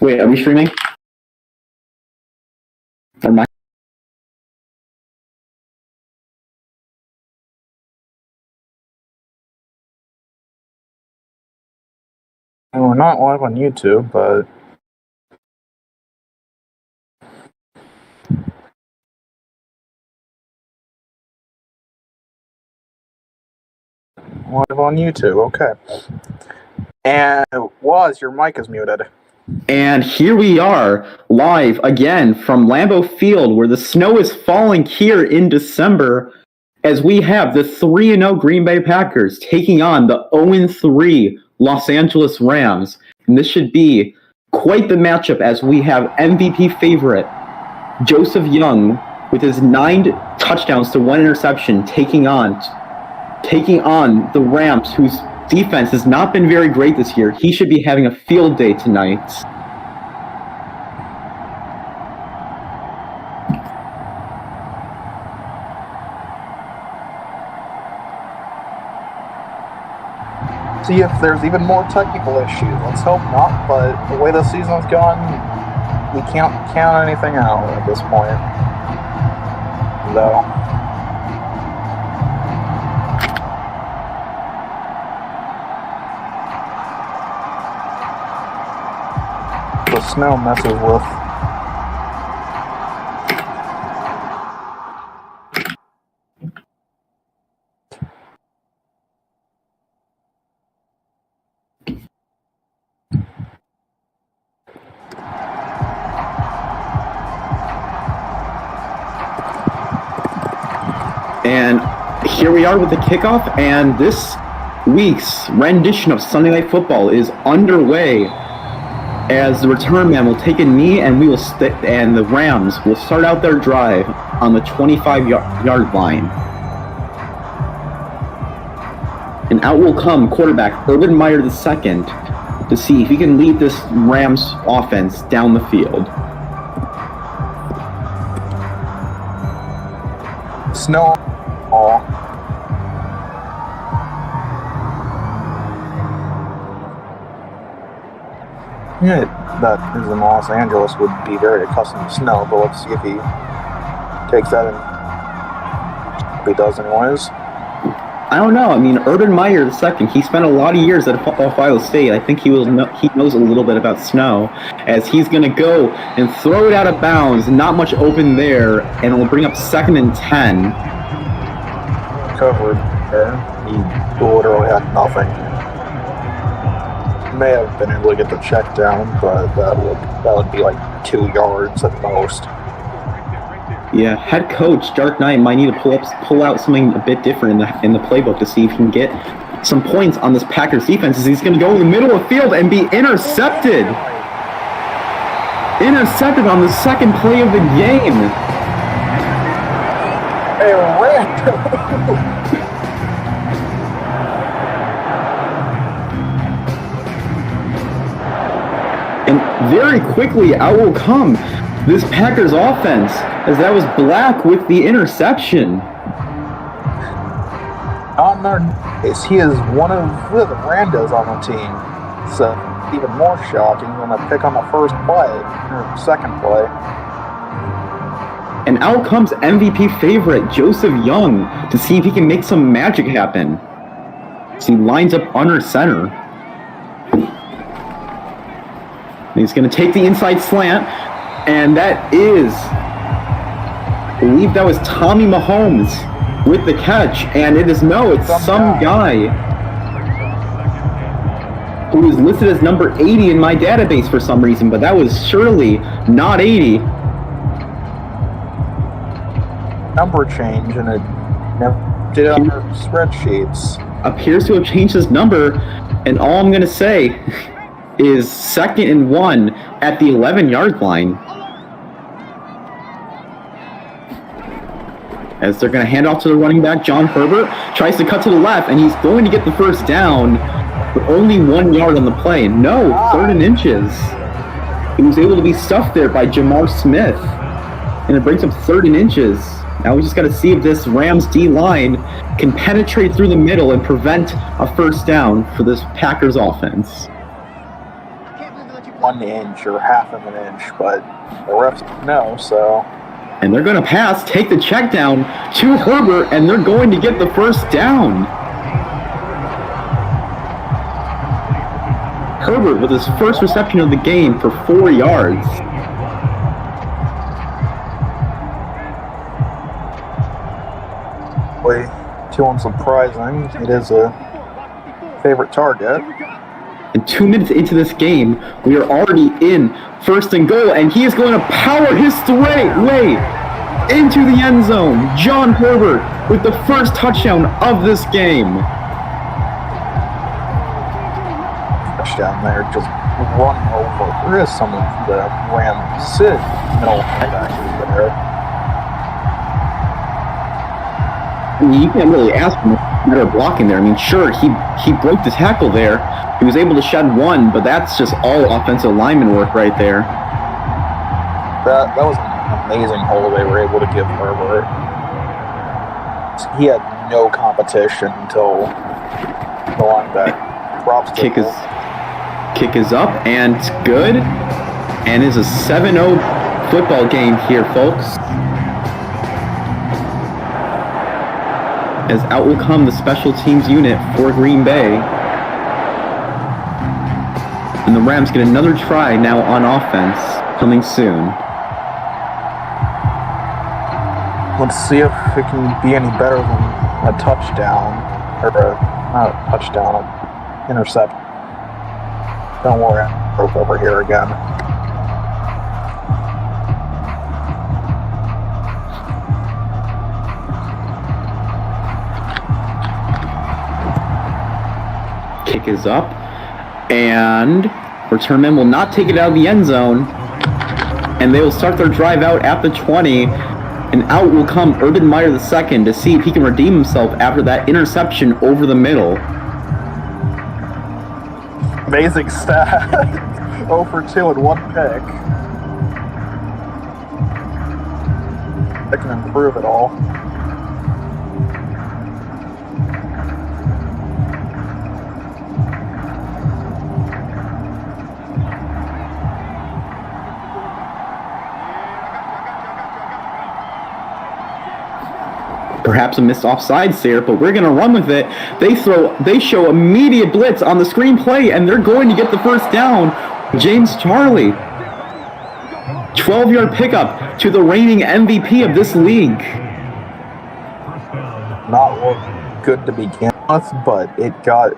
Wait, are we streaming? Or am I? We're not live on YouTube, but live on YouTube. Okay. And Waz, your mic is muted. And here we are, live again from Lambeau Field, where the snow is falling here in December, as we have the 3-0 Green Bay Packers taking on the 0-3 Los Angeles Rams. And this should be quite the matchup, as we have MVP favorite Joseph Young with his 9 touchdowns to 1 interception taking on the Rams, whose defense has not been very great this year. He should be having a field day tonight. See if there's even more technical issues. Let's hope not, but the way the season's gone, we can't count anything out at this point. Though. The snow messes with. And here we are with the kickoff, and this week's rendition of Sunday Night Football is underway, as the return man will take a knee, and and the Rams will start out their drive on the 25-yard line. And out will come quarterback Urban Meyer II to see if he can lead this Rams offense down the field. Snow. Oh. Yeah, that is in Los Angeles would be very accustomed to snow, but let's see if he takes that in. If he does anyways. I don't know. I mean, Urban Meyer II, he spent a lot of years at Ohio State. I think he knows a little bit about snow, as he's going to go and throw it out of bounds. Not much open there, and it will bring up 2nd and 10. Covered there. He literally had nothing. May have been able to get the check down, but that would be like 2 yards at most. Yeah, head coach Dark Knight might need to pull out something a bit different in the playbook to see if he can get some points on this Packers defense, as he's going to go in the middle of the field and be intercepted. Intercepted on the second play of the game. Hey, random. And very quickly out will come this Packers offense, as that was Black with the interception. On their case, he is one of the randos on the team. So even more shocking than a pick on the first play, or second play. And out comes MVP favorite Joseph Young to see if he can make some magic happen. So he lines up under center. And he's going to take the inside slant, and that is, I believe that was Tommy Mahomes with the catch, and it's some guy who is listed as number 80 in my database for some reason, but that was surely not 80. Number change, and it never did it on our spreadsheets. Appears to have changed his number, and all I'm going to say is 2nd and 1 at the 11-yard line. As they're going to hand off to the running back, John Herbert tries to cut to the left, and he's going to get the first down, but only 1 yard on the play. No, 3rd and inches. He was able to be stuffed there by Jamar Smith, and it brings up 3rd and inches. Now we just got to see if this Rams D-line can penetrate through the middle and prevent a first down for this Packers offense. 1 inch or half of an inch, but the refs know, so. And they're going to pass, take the check down to Herbert, and they're going to get the first down. Herbert with his first reception of the game for 4 yards. Too unsurprising. It is a favorite target. And 2 minutes into this game, we are already in first and goal, and he is going to power his way into the end zone. John Herbert with the first touchdown of this game. Touchdown there, just run over. There is some of the Rams sit middle linebackers there. I mean, you can't really ask him better blocking there. I mean, sure, he broke the tackle there. He was able to shed one, but that's just all offensive lineman work right there. That was an amazing hole they were able to give Herbert. He had no competition until the linebacker. Props to him. Kick is up, and it's good. And it's a 7-0 football game here, folks. As out will come the special teams unit for Green Bay. And the Rams get another try now on offense, coming soon. Let's see if it can be any better than a touchdown. Or not a touchdown, an interception. Don't worry, I broke over here again. Kick is up, and return men will not take it out of the end zone, and they will start their drive out at the 20, and out will come Urban Meyer II to see if he can redeem himself after that interception over the middle. Amazing stat. 0 for 2 and 1 pick. That can improve it all. Perhaps a missed offsides there, but we're going to run with it. They show immediate blitz on the screenplay, and they're going to get the first down. James Charlie. 12-yard pickup to the reigning MVP of this league. Not good to begin with, but it got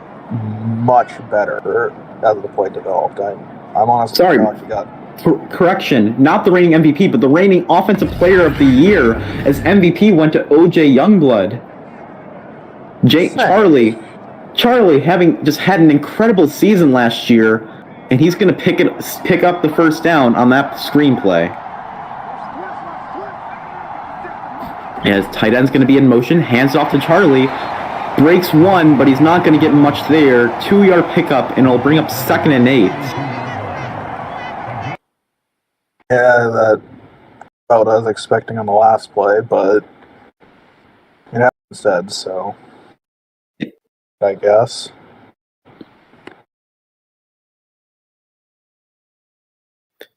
much better as the play developed. I'm honestly shocked he got... Correction, not the reigning MVP, but the reigning Offensive Player of the Year, as MVP went to O.J. Youngblood. Charlie having just had an incredible season last year, and he's going to pick up the first down on that screenplay. As tight end's going to be in motion, hands off to Charlie, breaks one, but he's not going to get much there. 2-yard pickup, and it'll bring up 2nd and 8. Yeah, that about what I was expecting on the last play, but it happened instead, so I guess.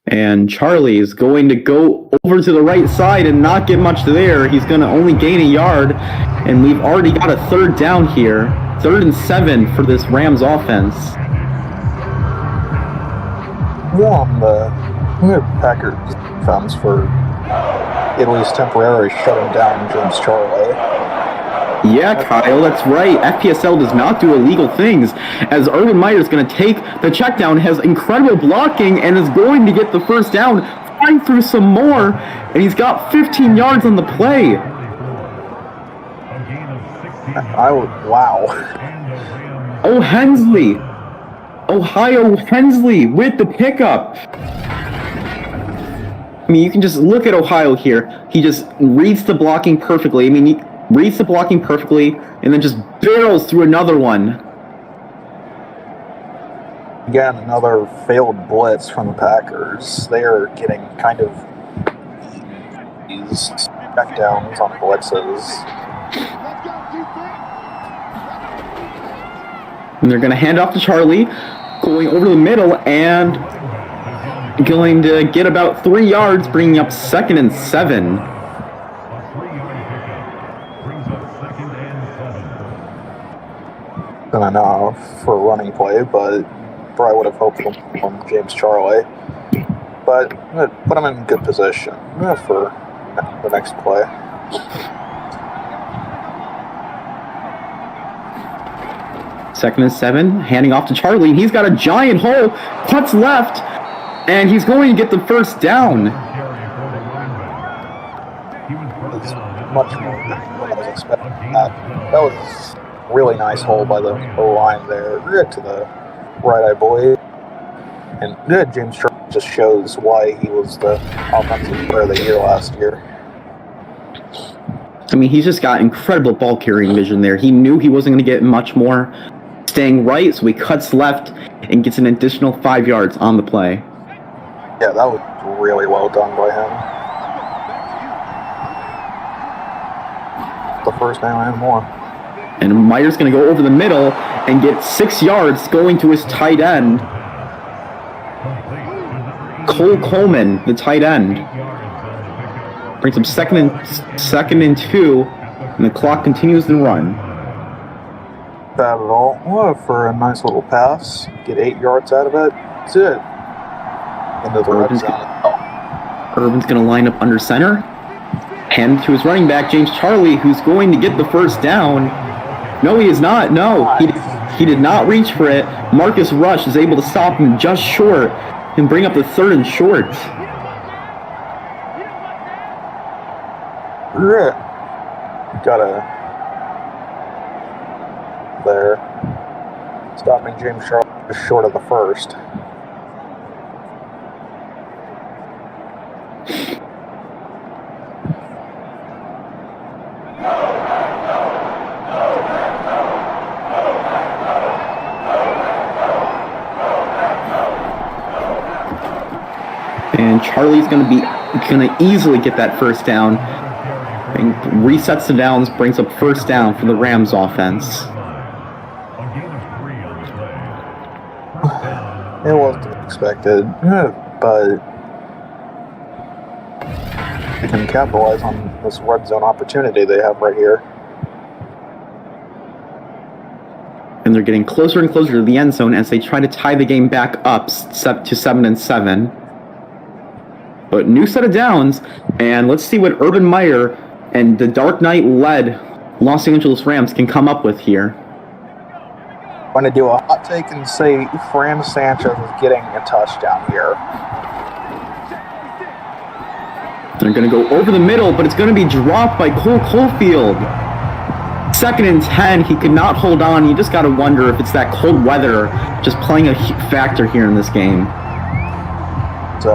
And Charlie is going to go over to the right side and not get much there. He's going to only gain a yard, and we've already got a 3rd down here. 3rd and 7 for this Rams offense. The Packers defense for at least temporarily shutting down James Charlie. Yeah, Kyle, that's right. FPSL does not do illegal things, as Urban Meyer is going to take the check down, has incredible blocking, and is going to get the first down, flying through some more, and he's got 15 yards on the play. Wow. Oh, Hensley. Ohio Hensley with the pickup. I mean, you can just look at Ohio here. He just reads the blocking perfectly. I mean, he reads the blocking perfectly and then just barrels through another one. Again, another failed blitz from the Packers. They are getting kind of these checkdowns on blitzes. And they're going to hand off to Charlie, going over the middle, and going to get about 3 yards, bringing up 2nd and 7. Gonna know for a running play, but probably would have hoped from James Charlie. But put him in good position for the next play. Second and 7, handing off to Charlie. He's got a giant hole, cuts left, and he's going to get the first down. It's much more than I was expecting. That was a really nice hole by the line there, right to the right, I believe. And James Charlie just shows why he was the offensive player of the year last year. I mean, he's just got incredible ball carrying vision there. He knew he wasn't going to get much more staying right, so he cuts left and gets an additional 5 yards on the play. Yeah, that was really well done by him. The first down and more. And Meyer's going to go over the middle and get 6 yards going to his tight end. Cole Coleman, the tight end. Brings him second and 2, and the clock continues to run. Bad at all. Well, for a nice little pass, get 8 yards out of it. That's it. Into the red zone. Urban's going to line up under center. Hand to his running back, James Charlie, who's going to get the first down. No, he is not. No, he did not reach for it. Marcus Rush is able to stop him just short and bring up the 3rd and short. Gotta there. Stopping James Charlie just short of the first. And Charlie's going to easily get that first down. And resets the downs, brings up first down for the Rams offense. It wasn't expected, but they can capitalize on this red zone opportunity they have right here. And they're getting closer and closer to the end zone as they try to tie the game back up to 7 and 7. But new set of downs, and let's see what Urban Meyer and the Dark Knight-led Los Angeles Rams can come up with here. I'm going to do a hot take and say Fran Sanchez is getting a touchdown here. They're going to go over the middle, but it's going to be dropped by Cole Caulfield. 2nd and 10, he could not hold on. You just got to wonder if it's that cold weather just playing a factor here in this game. So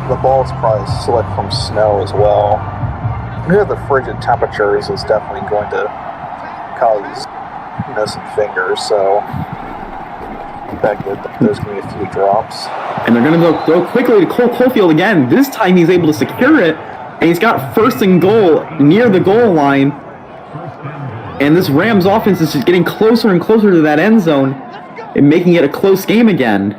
the ball's probably slick from snow as well. Near the frigid temperatures is definitely going to cause some fingers, so there's going to be a few drops. And they're going to go quickly to Cole Caulfield again. This time he's able to secure it, and he's got 1st and goal near the goal line. And this Rams offense is just getting closer and closer to that end zone and making it a close game again.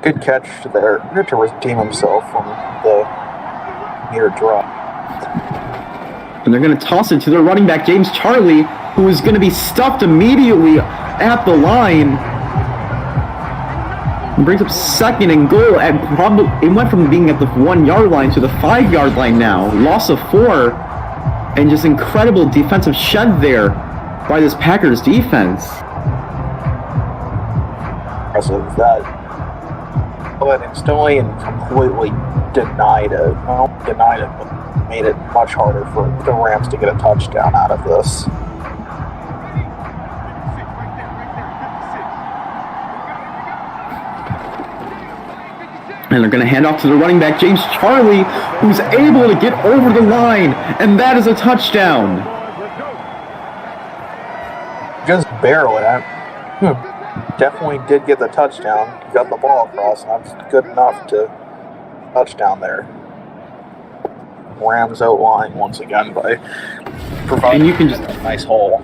Good catch there to redeem himself from the near drop. And they're going to toss it to their running back, James Charlie, who is going to be stuffed immediately at the line. And brings up 2nd and goal. It went from being at the 1 yard line to the 5 yard line now. Loss of 4. And just incredible defensive shed there by this Packers defense. Impressive that. But instantly and completely denied it. Well, denied it, but made it much harder for the Rams to get a touchdown out of this. And they're going to hand off to the running back, James Charlie, who's able to get over the line, and that is a touchdown. Just barely. Definitely did get the touchdown. Got the ball across, and that's good enough to touchdown there. Rams outline once again by providing a nice hole.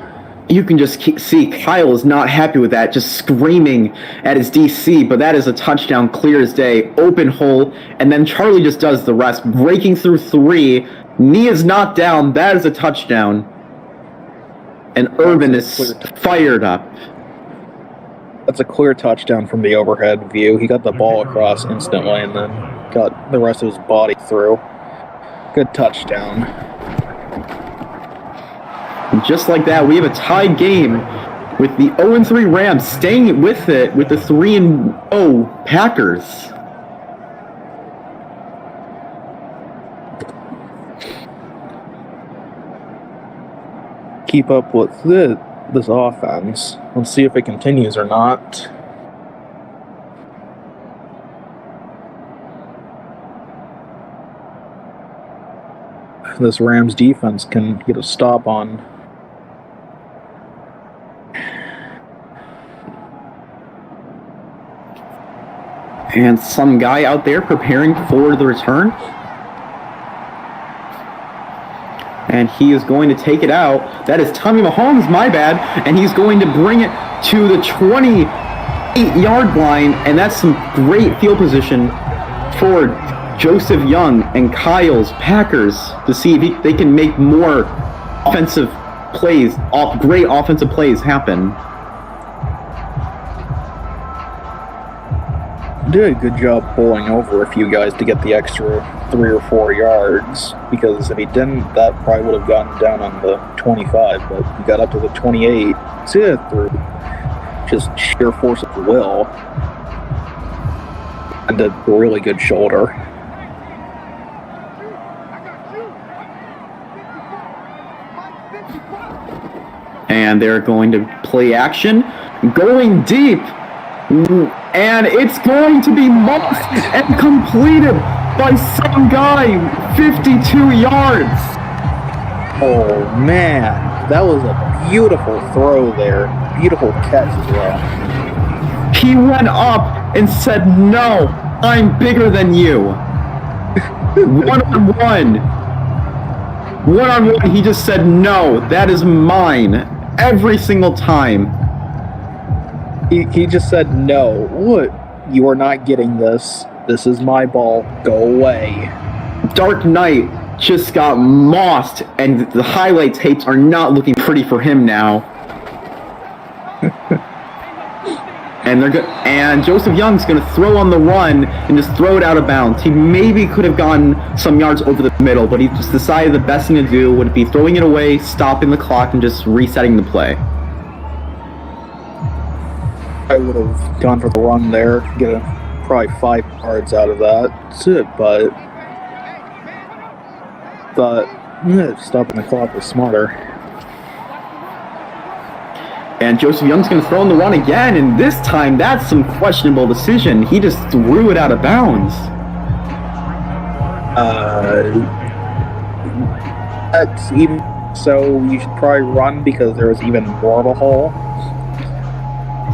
you can just see Kyle is not happy with that, just screaming at his DC, but that is a touchdown, clear as day, open hole, and then Charlie just does the rest, breaking through 3, knee is not down, that is a touchdown, and Urban is fired up. That's a clear touchdown from the overhead view. He got the ball across instantly and then got the rest of his body through. Good touchdown. And just like that, we have a tied game with the 0-3 Rams staying with it with the 3-0 Packers. Keep up with this offense. Let's see if it continues or not. This Rams defense can get a stop on. And some guy out there preparing for the return. And he is going to take it out. That is Tommy Mahomes, my bad. And he's going to bring it to the 28-yard line. And that's some great field position for Joseph Young and Kyle's Packers to see if they can make more offensive plays, great offensive plays happen. Did a good job pulling over a few guys to get the extra 3 or 4 yards, because if he didn't, that probably would have gotten down on the 25, but he got up to the 28. See that through just sheer force of will and a really good shoulder. And they're going to play action, going deep. And it's going to be muffed and completed by some guy, 52 yards. Oh, man. That was a beautiful throw there. Beautiful catch as well. He went up and said, "No, I'm bigger than you." One-on-one. One-on-one, he just said, "No, that is mine." Every single time. He just said, "No, what? You are not getting this. This is my ball. Go away." Dark Knight just got mossed, and the highlight tapes are not looking pretty for him now. And Joseph Young's going to throw on the run and just throw it out of bounds. He maybe could have gotten some yards over the middle, but he just decided the best thing to do would be throwing it away, stopping the clock, and just resetting the play. I would have gone for the run there, get probably 5 yards out of that. That's it, but stopping the clock was smarter. And Joseph Young's going to throw on the run again, and this time that's some questionable decision. He just threw it out of bounds. That's even so. You should probably run because there was even more of a hole.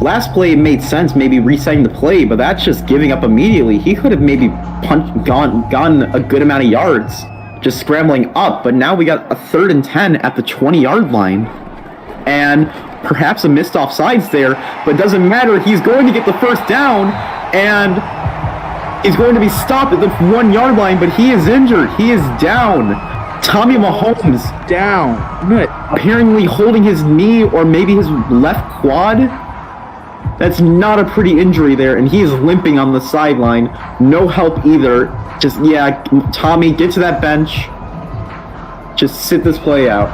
Last play it made sense, maybe resetting the play, but that's just giving up immediately. He could have maybe gone a good amount of yards, just scrambling up. But now we got a 3rd and 10 at the 20-yard line, and perhaps a missed offsides there. But it doesn't matter. He's going to get the first down, and he's going to be stopped at the 1-yard line. But he is injured. He is down. Tommy Mahomes down. Apparently holding his knee or maybe his left quad. That's not a pretty injury there, and he is limping on the sideline. No help either. Just, yeah, Tommy, get to that bench. Just sit this play out.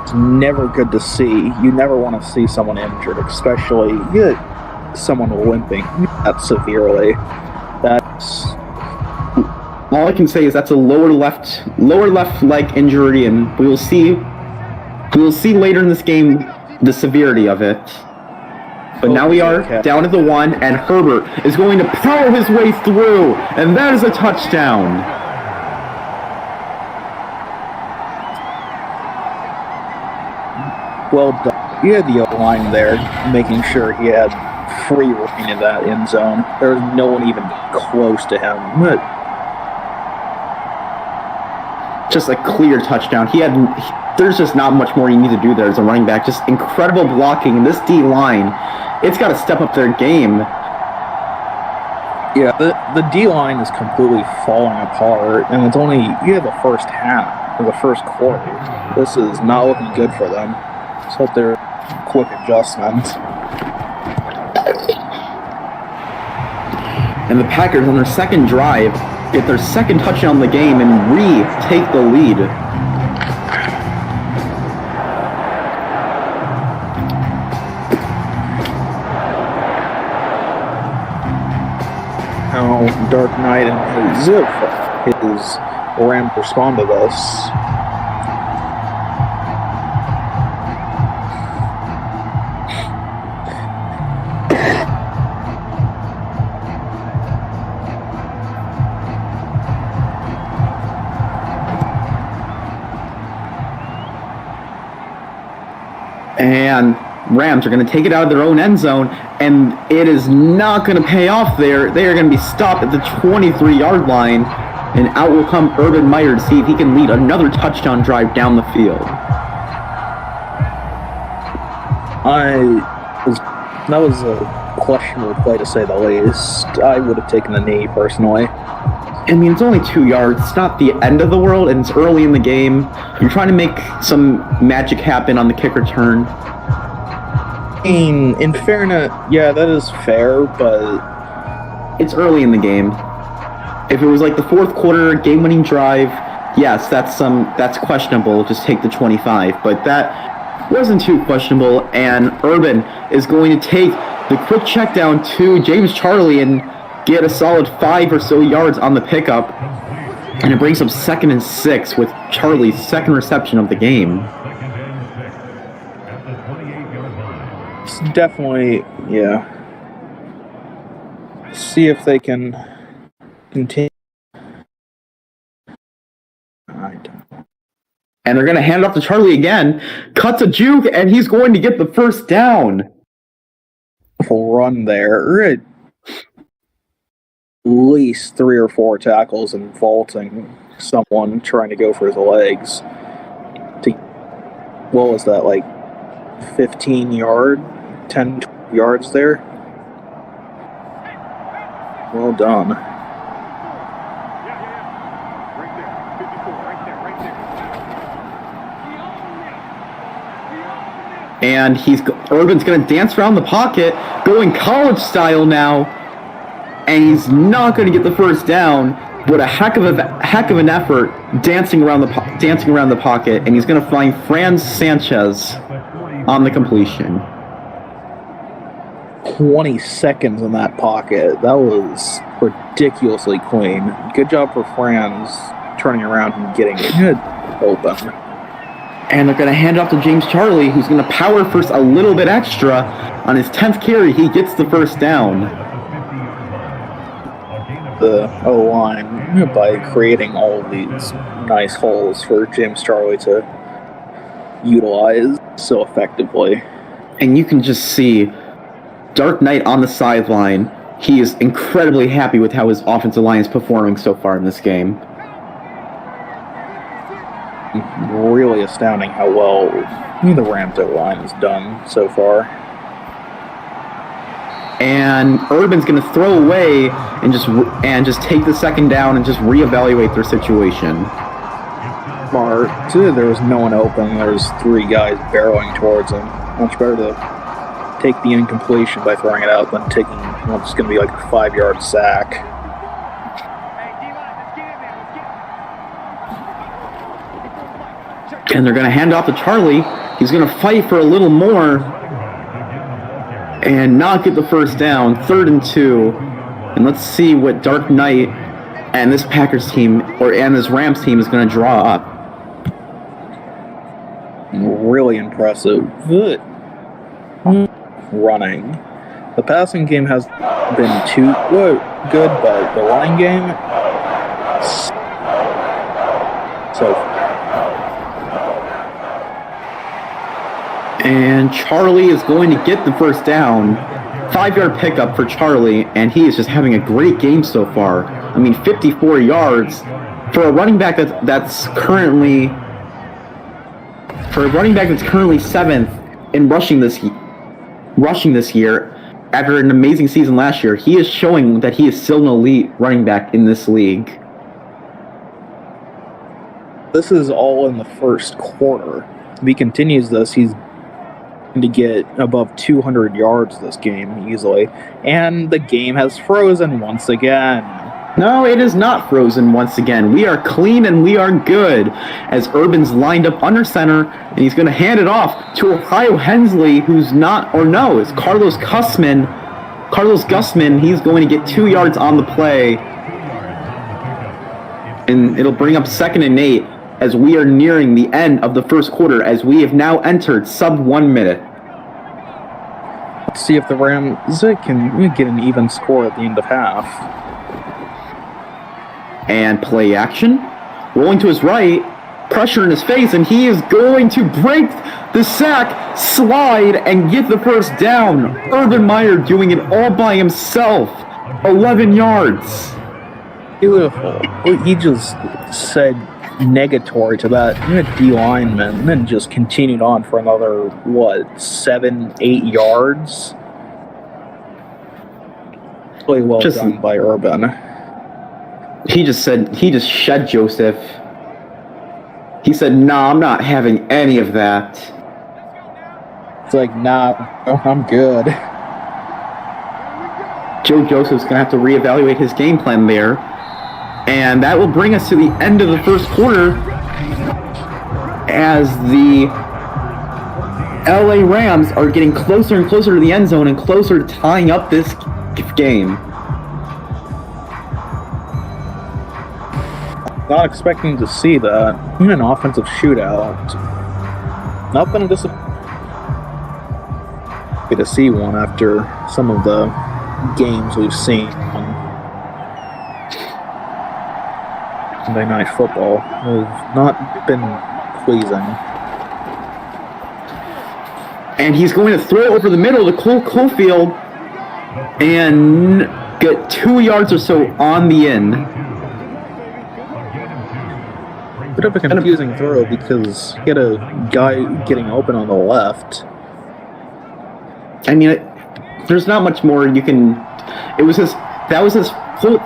It's never good to see. You never want to see someone injured, especially someone limping that severely. That's... All I can say is that's a lower left leg injury, and we will see later in this game the severity of it. But now we are down at the 1, and Herbert is going to power his way through, and that is a touchdown. Well done. He had the O-line there, making sure he had free reign in that end zone. There was no one even close to him. Just a clear touchdown. there's just not much more you need to do there as a running back. Just incredible blocking. This D-line, it's got to step up their game. Yeah, the D-line is completely falling apart, and it's only, the first half, or the first quarter. This is not looking good for them. Let's hope they're quick adjustments. And the Packers, on their second drive, get their second touchdown of the game and retake the lead. How Dark Knight and his Ram respond to this. And Rams are going to take it out of their own end zone, and it is not going to pay off there. They are going to be stopped at the 23-yard line, and out will come Urban Meyer to see if he can lead another touchdown drive down the field. That was a questionable play, to say the least. I would have taken the knee, personally. I mean, it's only 2 yards. It's not the end of the world, and it's early in the game. You're trying to make some magic happen on the kick return. In fairness, yeah, that is fair, but it's early in the game. If it was like the fourth quarter game-winning drive, yes, that's questionable. Just take the 25, but that wasn't too questionable. And Urban is going to take the quick check down to James Charlie and get a solid 5 or so yards on the pickup, and it brings up 2nd and 6 with Charlie's second reception of the game. It's definitely, yeah. See if they can continue. And they're going to hand it off to Charlie again. Cuts a juke, and he's going to get the first down. Run there. At least 3 or 4 tackles and vaulting someone trying to go for his legs. What was that, like 10 yards there? Well done. And Urban's going to dance around the pocket, going college style now, and he's not going to get the first down. But a heck of an effort dancing around the pocket, and he's going to find Franz Sanchez on the completion. 20 seconds in that pocket. That was ridiculously clean. Good job for Franz turning around and getting it open. And they're going to hand it off to James Charlie, who's going to power first a little bit extra. On his 10th carry, he gets the first down. The O-line by creating all of these nice holes for James Charlie to utilize so effectively. And you can just see Dark Knight on the sideline. He is incredibly happy with how his offensive line is performing so far in this game. Really astounding how well the Rams O-line has done so far. And Urban's going to throw away and just take the second down and just reevaluate their situation. Smart. There was no one open. There's 3 guys barreling towards him. Much better to take the incompletion by throwing it out than taking what's going to be like a 5-yard sack. And they're going to hand off to Charlie. He's going to fight for a little more and not get the first down. 3rd and 2. And let's see what Dark Knight and this Packers team and this Rams team is going to draw up. Really impressive. Good running. The passing game has been too good, but the running game so. And Charlie is going to get the first down. 5-yard pickup for Charlie, and he is just having a great game so far. I mean, 54 yards for a running back that's currently for a running back that's currently 7th in rushing this year, after an amazing season last year, he is showing that he is still an elite running back in this league. This is all in the first quarter. If he continues this, he's going to get above 200 yards this game easily. And the game has frozen once again. No, it is not frozen once again. We are clean and we are good. As Urban's lined up under center, and he's going to hand it off to Ohio Hensley, who's not, or no, it's Carlos Gusman. Carlos Gusman, he's going to get 2 yards on the play. And it'll bring up 2nd and 8 as we are nearing the end of the first quarter, as we have now entered sub 1 minute. Let's see if the Rams can get an even score at the end of half. And play action. Rolling to his right, pressure in his face, and he is going to break the sack, slide, and get the first down. Urban Meyer doing it all by himself. 11 yards. Beautiful. He just said negatory to that D lineman, and then just continued on for another, 7-8 yards? Really well done by Urban. He just shed Joseph. He said, "Nah, I'm not having any of that." It's like, nah, I'm good. Joe Joseph's going to have to reevaluate his game plan there. And that will bring us to the end of the first quarter as the LA Rams are getting closer and closer to the end zone and closer to tying up this game. Not expecting to see that. Even an offensive shootout. Not been disappointed to see one after some of the games we've seen on Sunday Night Football. Have not been pleasing. And he's going to throw over the middle to Cole Caulfield and get 2 yards or so on the end. Bit of a confusing throw because he had a guy getting open on the left. I mean, there's not much more you can.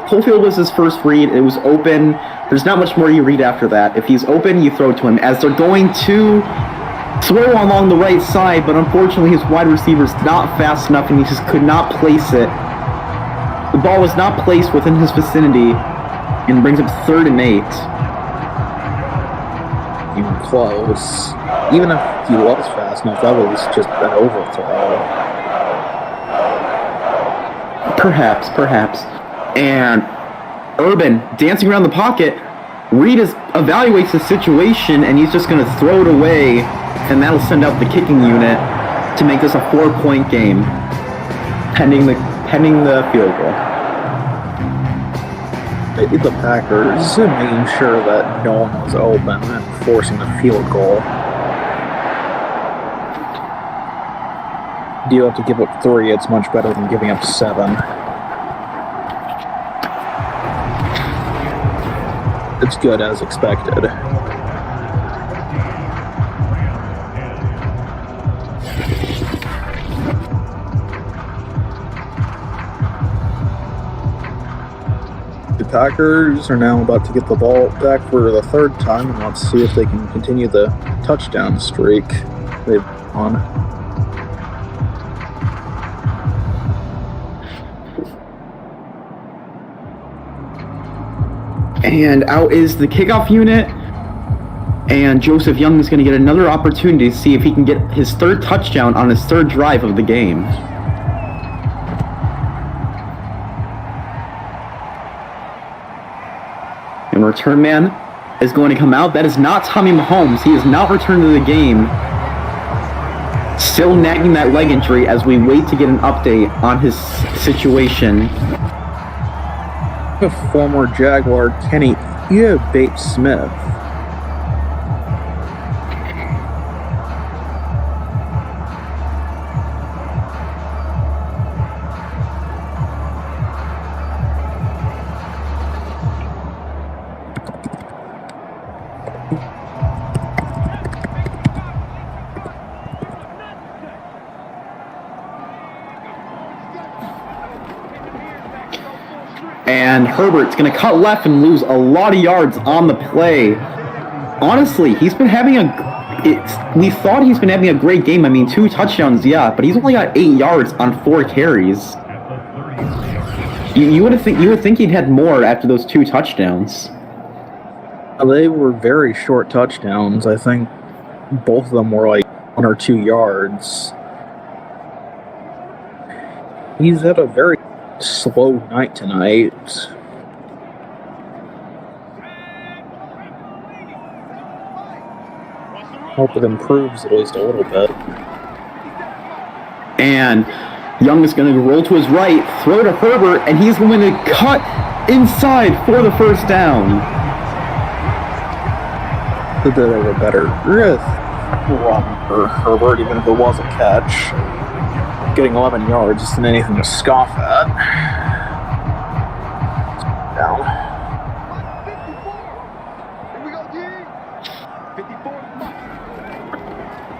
Caulfield was his first read. It was open. There's not much more you read after that. If he's open, you throw to him. As they're going to throw along the right side, but unfortunately his wide receiver's not fast enough and he just could not place it. The ball was not placed within his vicinity and brings up 3rd and 8. Even close. Even if he was fast enough, that was just an overthrow. Perhaps. And Urban dancing around the pocket. Reed evaluates the situation, and he's just going to throw it away, and that'll send out the kicking unit to make this a 4-point game, pending the field goal. The Packers making sure that no one was open and forcing the field goal. Do you have to give up 3? It's much better than giving up 7. It's good as expected. The Packers are now about to get the ball back for the 3rd time, and let's see if they can continue the touchdown streak they've on. And out is the kickoff unit, and Joseph Young is going to get another opportunity to see if he can get his 3rd touchdown on his 3rd drive of the game. And return man is going to come out. That is not Tommy Mahomes. He is not returned to the game. Still nagging that leg injury as we wait to get an update on his situation. Former Jaguar Kenny Bates Smith. Herbert's going to cut left and lose a lot of yards on the play. Honestly, he's been having we thought he's been having a great game. I mean, 2 touchdowns, yeah, but he's only got 8 yards on 4 carries. You would think he'd had more after those 2 touchdowns. They were very short touchdowns. I think both of them were like 1 or 2 yards. He's had a very slow night tonight. Hope it improves at least a little bit. And Young is going to roll to his right, throw to Herbert, and he's going to cut inside for the first down. They have a better run for Herbert, even if it was a catch. Getting 11 yards isn't anything to scoff at. Down.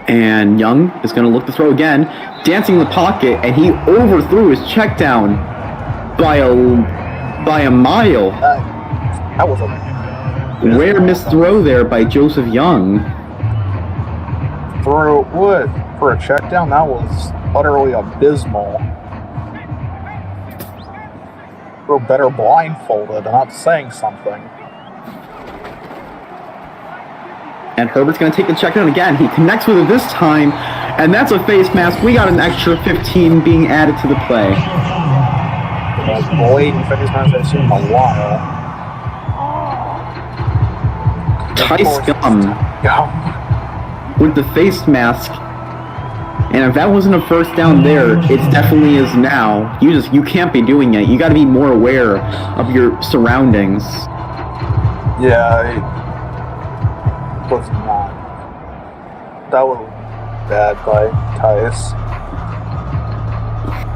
And Young is going to look to throw again, dancing in the pocket, and he overthrew his check down by a mile. That was a Rare missed throw there by Joseph Young. For what? For a check down? That was utterly abysmal. We're better blindfolded. I'm not saying something. And Herbert's going to take the check down again. He connects with it this time, and that's a face mask. We got an extra 15 being added to the play. Blatant face mask I've seen in a while. Tice Gum with the face mask. And if that wasn't a first down there, it definitely is now. You can't be doing it. You got to be more aware of your surroundings. Yeah, it was not. That was bad by Tice.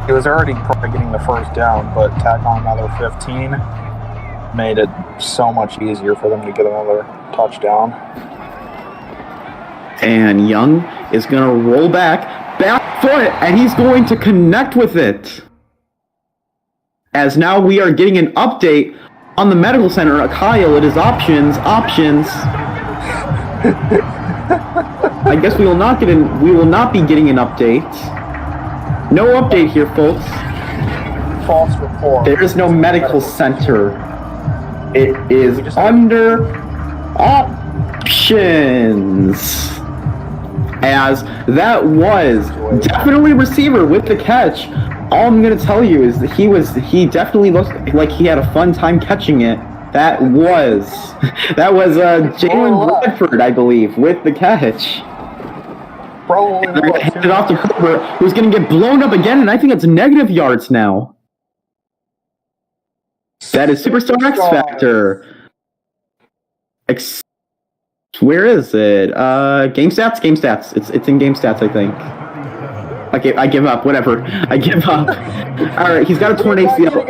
He was already probably getting the first down, but tack on another 15 made it so much easier for them to get another touchdown. And Young is going to roll back foot, and he's going to connect with it. As now we are getting an update on the medical center. Kyle, it is options. I guess we will not be getting an update. No update here, folks. False report. There is no medical center. It is under options. As that was definitely receiver with the catch. All I'm gonna tell you is that he definitely looked like he had a fun time catching it. That was Jalen Bradford, I believe, with the catch. Probably they're gonna hand it off to Herbert, who's gonna get blown up again, and I think it's negative yards now. That is Superstar X Factor. Where is it? Game stats. It's in game stats, I think. I give up. Whatever. I give up. All right, he's got a torn ACL.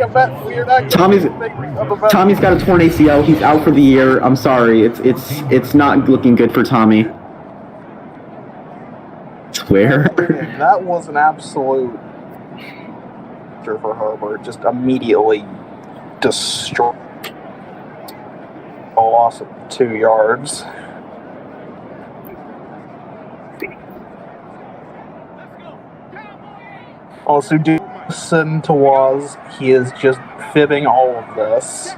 Tommy's got a torn ACL. He's out for the year. I'm sorry. It's not looking good for Tommy. Swear. That was an absolute for Herbert. Just immediately destroyed. A loss of 2 yards. Also, do listen to Waz. He is just fibbing all of this.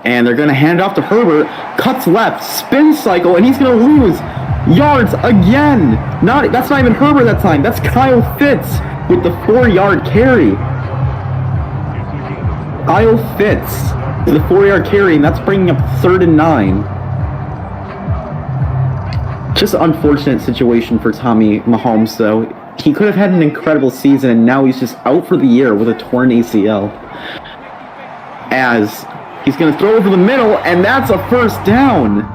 And they're going to hand it off to Herbert. Cuts left, spin cycle, and he's going to lose yards again. That's not even Herbert that time. That's Kyle Fitz with the 4-yard carry. Kyle Fitz with a 4-yard carry, and that's bringing up 3rd and 9. Just an unfortunate situation for Tommy Mahomes, though. He could have had an incredible season, and now he's just out for the year with a torn ACL. As he's going to throw over the middle, and that's a first down.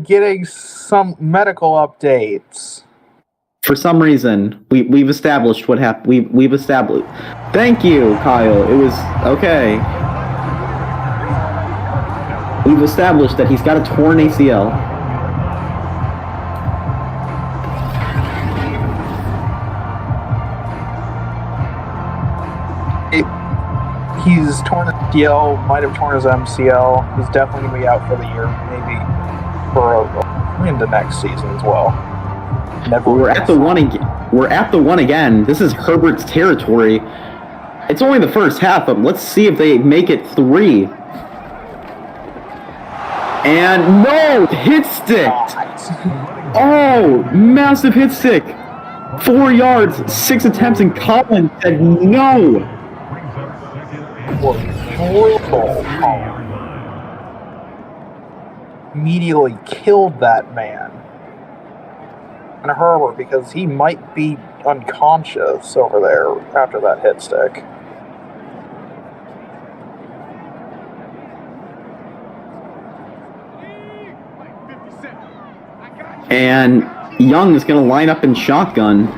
Getting some medical updates. For some reason, we've established what happened. We've established. Thank you, Kyle. It was okay. We've established that he's got a torn ACL. He's torn his DL, might have torn his MCL. He's definitely going to be out for the year, maybe into next season as well. We're at the one again. This is Herbert's territory. It's only the first half, but let's see if they make it 3. And no! Hit stick! Oh, massive hit stick! 4 yards, 6 attempts, and Collins said no! Immediately killed that man. And Herbert, because he might be unconscious over there after that hit stick. And Young is going to line up in shotgun,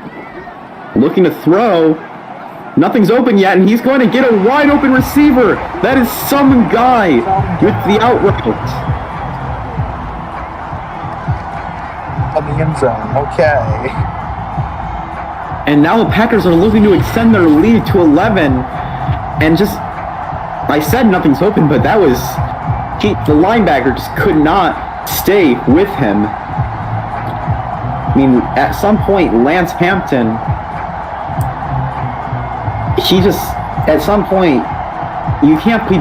looking to throw. Nothing's open yet, and he's going to get a wide open receiver. That is some guy with the out route. On the end zone, okay. And now the Packers are looking to extend their lead to 11. And just, I said nothing's open, but that was, the linebacker just could not stay with him. I mean, at some point, Lance Hampton, at some point, you can't be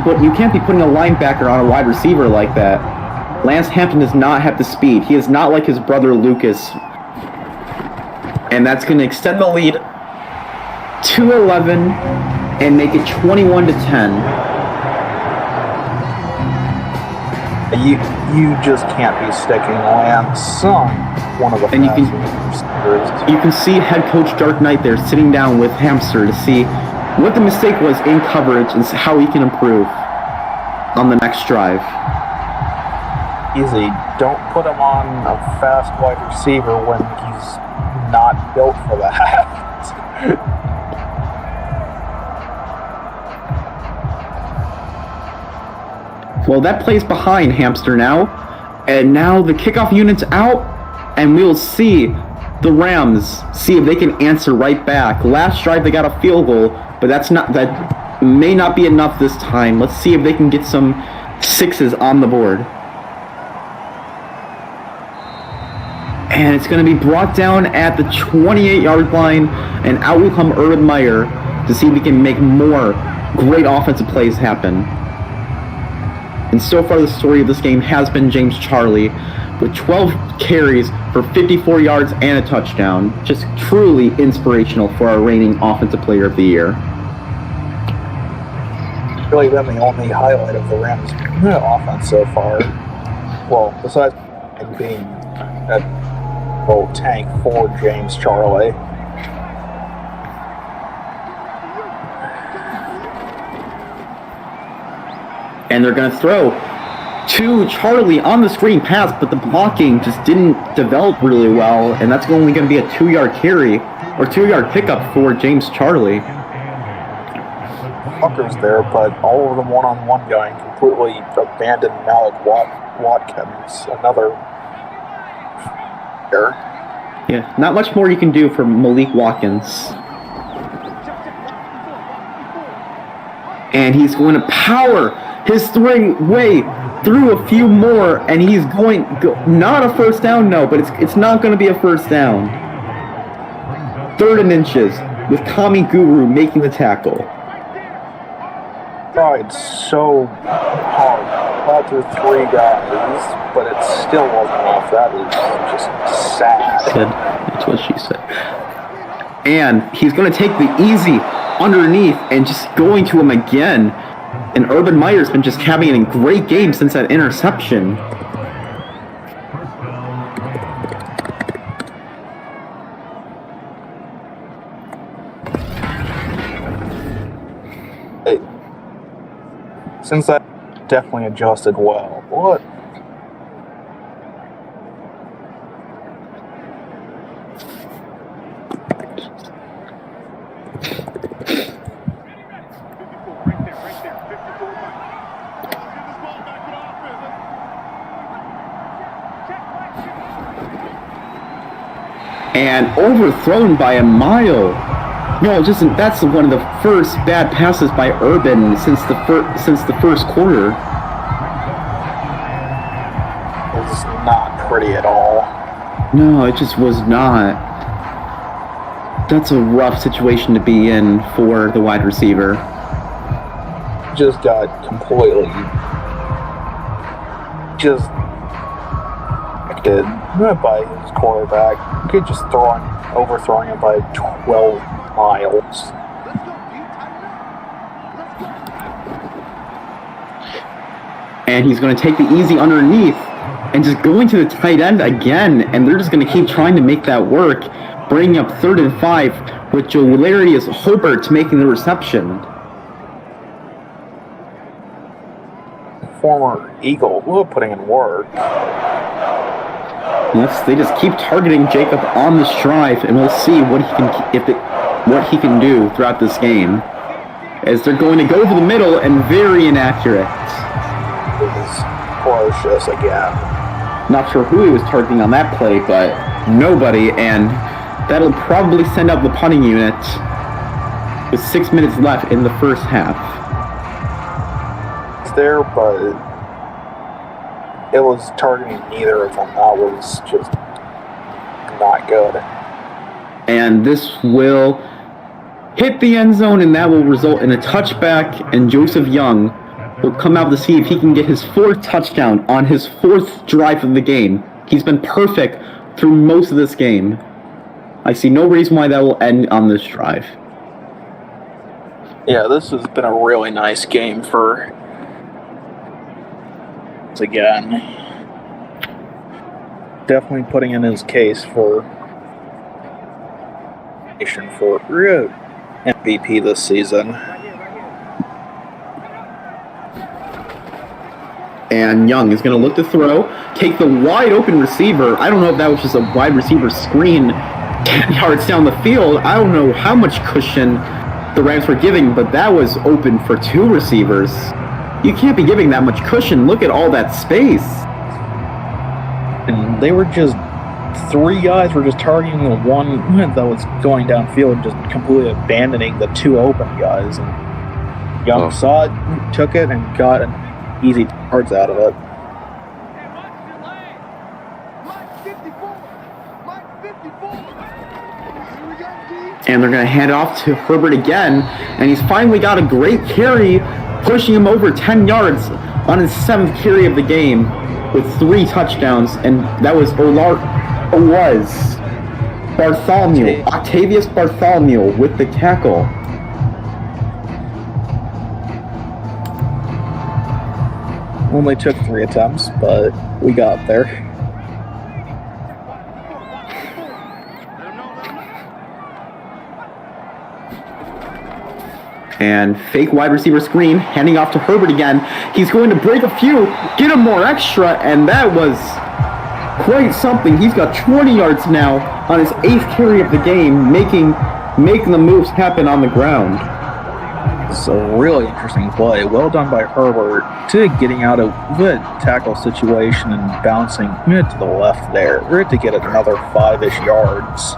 putting a linebacker on a wide receiver like that. Lance Hampton does not have the speed. He is not like his brother Lucas. And that's going to extend the lead to 11 and make it 21-10. You just can't be sticking Lance on one of the and you can see head coach Dark Knight there sitting down with Hamster to see what the mistake was in coverage and how he can improve on the next drive. Easy. Don't put him on a fast wide receiver when he's not built for that. Well, that plays behind Hamster now, and now the kickoff unit's out, and we'll see the Rams see if they can answer right back. Last drive they got a field goal, but that may not be enough this time. Let's see if they can get some 6s on the board. And it's going to be brought down at the 28-yard line, and out will come Urban Meyer to see if he can make more great offensive plays happen. And so far, the story of this game has been James Charlie, with 12 carries for 54 yards and a touchdown. Just truly inspirational for our reigning Offensive Player of the Year. Really been the only highlight of the Rams' offense so far. Well, besides being a little tank for James Charlie. And they're going to throw to Charlie on the screen pass, but the blocking just didn't develop really well, and that's only going to be a 2-yard carry or 2-yard pickup for James Charlie. Fuckers there, but all of them one-on-one going completely abandoned Malik Watkins. Another error. Yeah, not much more you can do for Malik Watkins. And he's going to power his way through a few more, and he's going not a first down, no, but it's not going to be a first down. 3rd and inches with Kami Guru making the tackle. Tried so hard through 3 guys, but it still wasn't enough. That is just sad. That's what she said. And he's going to take the easy underneath and just going to him again. And Urban Meyer's been just having a great game since that interception. Hey, since that definitely adjusted well. What? And overthrown by a mile. No, just that's one of the first bad passes by Urban since the first quarter. It's not pretty at all. No, it just was not. That's a rough situation to be in for the wide receiver. Just got completely just by his quarterback. Could just overthrowing him by 12 miles. And he's going to take the easy underneath and just going to the tight end again, and they're just going to keep trying to make that work, bringing up 3rd and 5 with Joelarius Hobart making the reception. Former Eagle, putting in work. Yes, they just keep targeting Jacob on this drive, and we'll see what he can do throughout this game. As they're going to go over the middle and very inaccurate. It was atrocious again. Not sure who he was targeting on that play, but nobody, and that'll probably send up the punting unit with 6 minutes left in the first half. It's there, but it was targeting neither of them. That was just not good. And this will hit the end zone, and that will result in a touchback, and Joseph Young will come out to see if he can get his 4th touchdown on his 4th drive of the game. He's been perfect through most of this game. I see no reason why that will end on this drive. Yeah, this has been a really nice game for again. Definitely putting in his case for MVP this season. And Young is going to look to throw, take the wide open receiver. I don't know if that was just a wide receiver screen 10 yards down the field. I don't know how much cushion the Rams were giving, but that was open for 2 receivers. You can't be giving that much cushion. Look at all that space. And they were just 3 guys were just targeting the one that was going downfield and just completely abandoning the 2 open guys. And Young saw it, took it, and got an easy yards out of it. And they're going to hand it off to Herbert again, and he's finally got a great carry, pushing him over 10 yards on his 7th carry of the game with 3 touchdowns, and that was Bartholomew, Octavius Bartholomew with the tackle. Only took 3 attempts, but we got there. And fake wide receiver screen, handing off to Herbert again. He's going to break a few, get him more extra, and that was quite something. He's got 20 yards now on his 8th carry of the game, making the moves happen on the ground. It's a really interesting play. Well done by Herbert to getting out of the tackle situation and bouncing to the left there to get another 5-ish yards.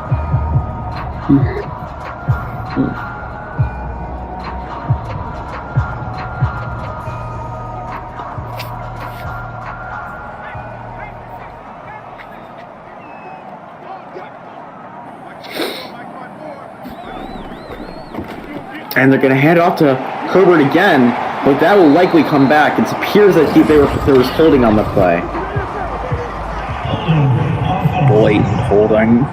And they're going to hand it off to Herbert again, but that will likely come back. It appears that there was holding on the play. Blatant holding.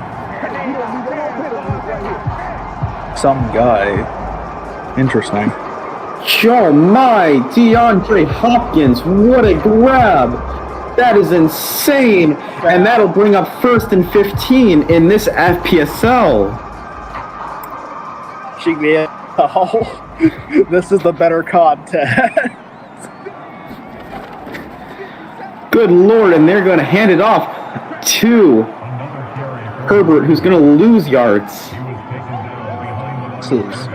Some guy. Interesting. Oh my, DeAndre Hopkins, what a grab. That is insane. And that'll bring up 1st and 15 in this FPSL. Oh, this is the better content. Good Lord, and they're going to hand it off to Herbert, who's going to lose yards. This is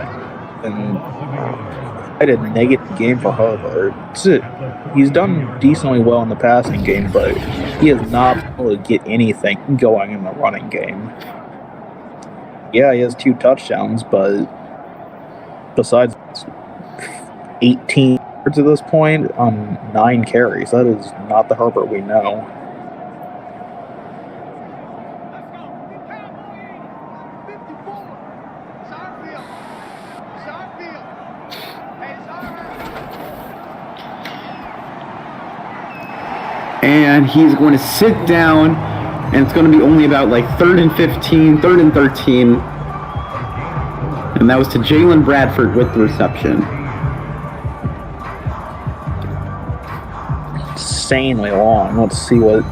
quite a negative game for Herbert. He's done decently well in the passing game, but he has not been able to get anything going in the running game. Yeah, he has 2 touchdowns, but besides 18 yards at this point on 9 carries, that is not the Herbert we know. And he's going to sit down, and it's going to be only about like 3rd and 15, 3rd and 13. And that was to Jalen Bradford with the reception. Insanely long. Let's see what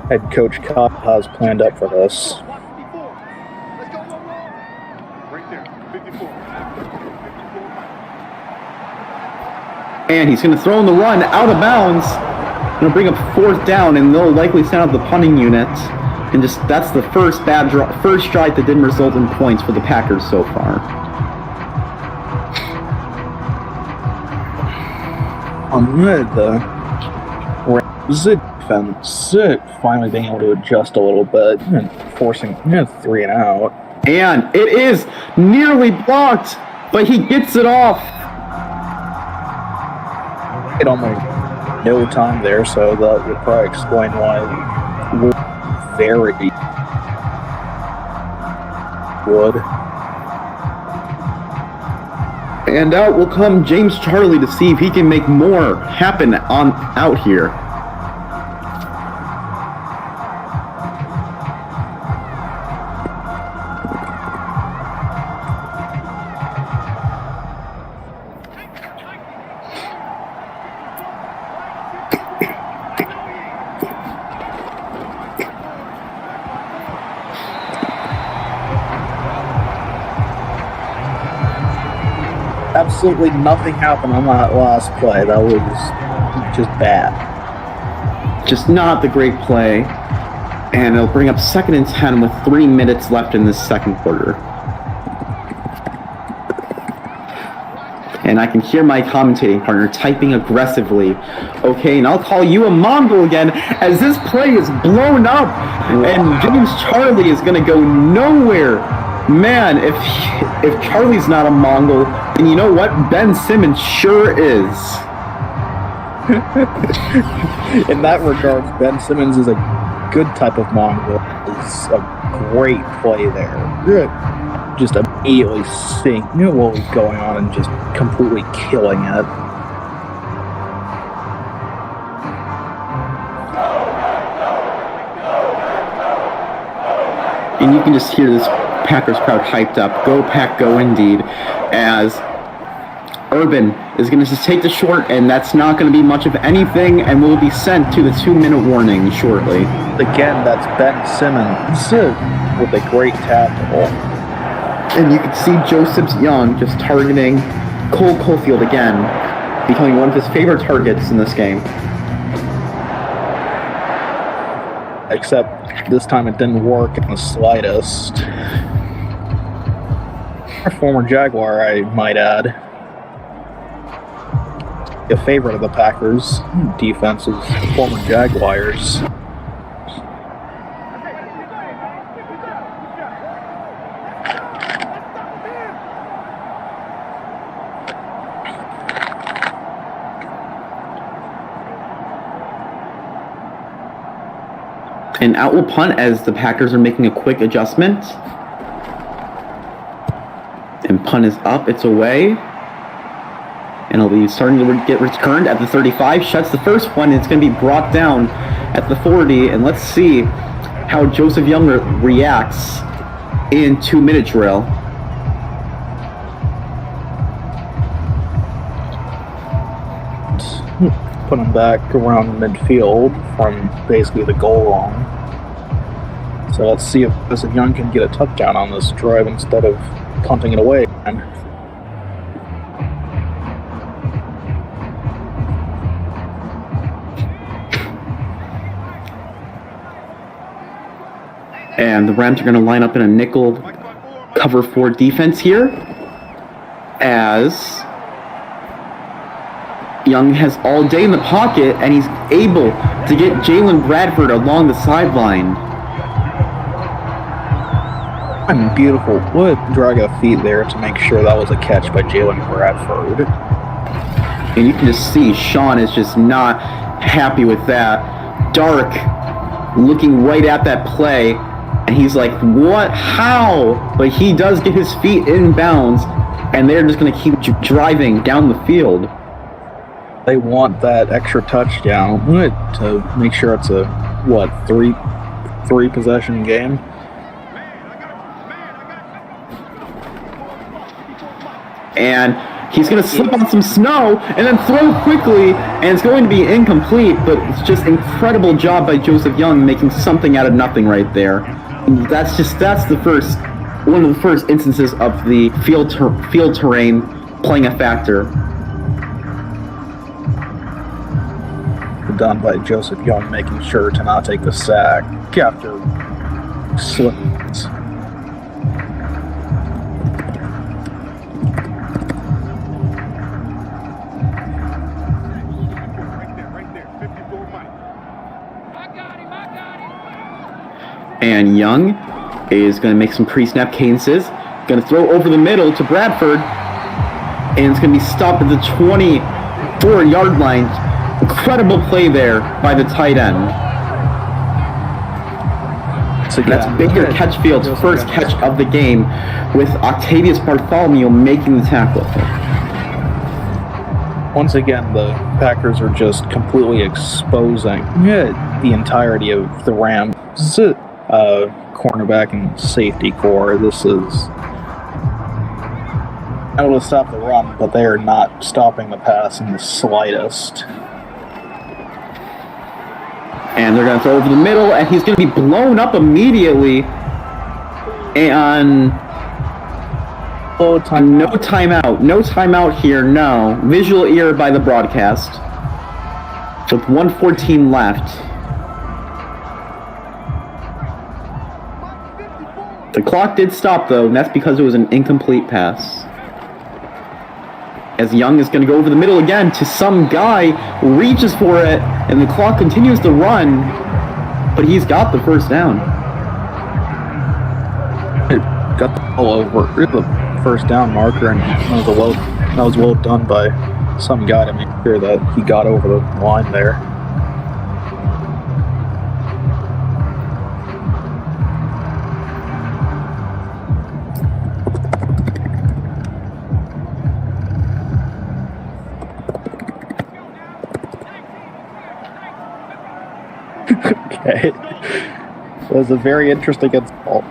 head coach Cobb has planned up for this. And he's going to throw in the run out of bounds. Going to bring up 4th down, and they'll likely send out the punting unit. And just that's the first first strike that didn't result in points for the Packers so far. The Rams defense finally being able to adjust a little bit and forcing 3 and out. And it is nearly blocked, but he gets it off. It almost no time there, so that would probably explain why we're very good. And out will come James Charlie to see if he can make more happen on out here. Absolutely nothing happened on that last play. That was just bad. Just not the great play. And it'll bring up 2nd and 10 with 3 minutes left in this second quarter. And I can hear my commentating partner typing aggressively. Okay, and I'll call you a Mongol again as this play is blown up. And James Charlie is going to go nowhere. Man, if Charlie's not a Mongol, then you know what? Ben Simmons sure is. In that regard, Ben Simmons is a good type of Mongol. It's a great play there. Just immediately seeing what was going on and just completely killing it. And you can just hear this Packers crowd hyped up. Go Pack, go indeed. As Urban is going to just take the short, and that's not going to be much of anything, and will be sent to the 2-minute warning shortly. Again, that's Ben Simmons with a great tackle. And you can see Joseph Young just targeting Cole Caulfield again, becoming one of his favorite targets in this game. Except this time it didn't work in the slightest. A former Jaguar, I might add. A favorite of the Packers' defenses, former Jaguars. And out will punt as the Packers are making a quick adjustment. And punt is up, it's away. And it'll be starting to get returned at the 35. Shuts the first one, and it's going to be brought down at the 40. And let's see how Joseph Young reacts in 2-minute drill. Put him back around midfield from basically the goal line. So let's see if Joseph Young can get a touchdown on this drive instead of punting it away. And the Rams are going to line up in a nickel cover 4 defense here, as Young has all day in the pocket, and he's able to get Jalen Bradford along the sideline. And beautiful. What a drag of feet there to make sure that was a catch by Jalen Bradford. And you can just see Sean is just not happy with that. Dark looking right at that play, and he's like, what? How? But he does get his feet in bounds, and they're just going to keep driving down the field. They want that extra touchdown to make sure it's a, three possession game? And he's going to slip on some snow and then throw quickly, and it's going to be incomplete, but it's just incredible job by Joseph Young making something out of nothing right there. That's one of the first instances of the field terrain playing a factor. Done by Joseph Young, making sure to not take the sack after slips. And Young is going to make some pre-snap cadences. Going to throw over the middle to Bradford. And it's going to be stopped at the 24-yard line. Incredible play there by the tight end. So that's Baker Catchfield's first catch of the game, with Octavius Bartholomew making the tackle. Once again, the Packers are just completely exposing the entirety of the Rams. Cornerback and safety core. This is able to stop the run, but they are not stopping the pass in the slightest. And they're going to throw over the middle, and he's going to be blown up immediately. And no timeout here, no. Visual error by the broadcast. With 1:14 left. The clock did stop, though, and that's because it was an incomplete pass. As Young is going to go over the middle again to some guy, reaches for it, and the clock continues to run, but he's got the first down. It got the ball over the first down marker, and that was well done by some guy to make sure that he got over the line there. Okay. It was a very interesting insult.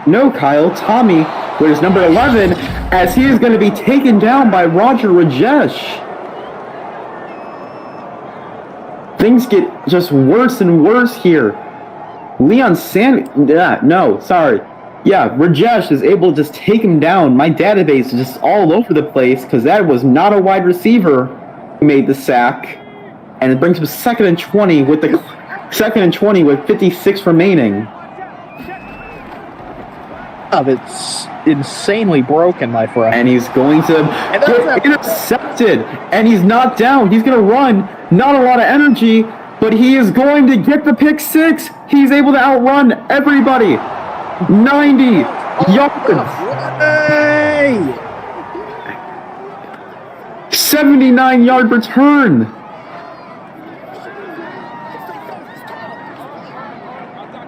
No, Kyle. Tommy wears number 11, as he is going to be taken down by Roger Rajesh. Things get just worse and worse here. Rajesh is able to just take him down. My database is just all over the place, because that was not a wide receiver who made the sack. And it brings him second and 20 with 56 remaining. It's insanely broken, my friend. And he's going to get intercepted. And he's not down. He's going to run. Not a lot of energy, but he is going to get the pick six. He's able to outrun everybody. 90 yards. 79-yard return.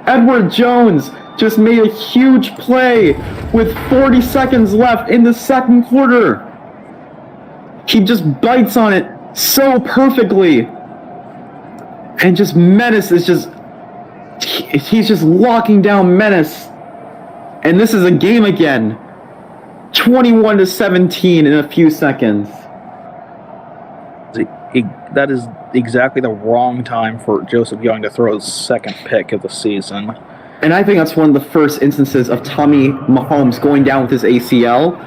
Edward Jones just made a huge play with 40 seconds left in the second quarter. He just bites on it so perfectly. And just Menace is he's just locking down Menace. And this is a game again. 21-17 in a few seconds. That is exactly the wrong time for Joseph Young to throw his second pick of the season. And I think that's one of the first instances of Tommy Mahomes going down with his ACL.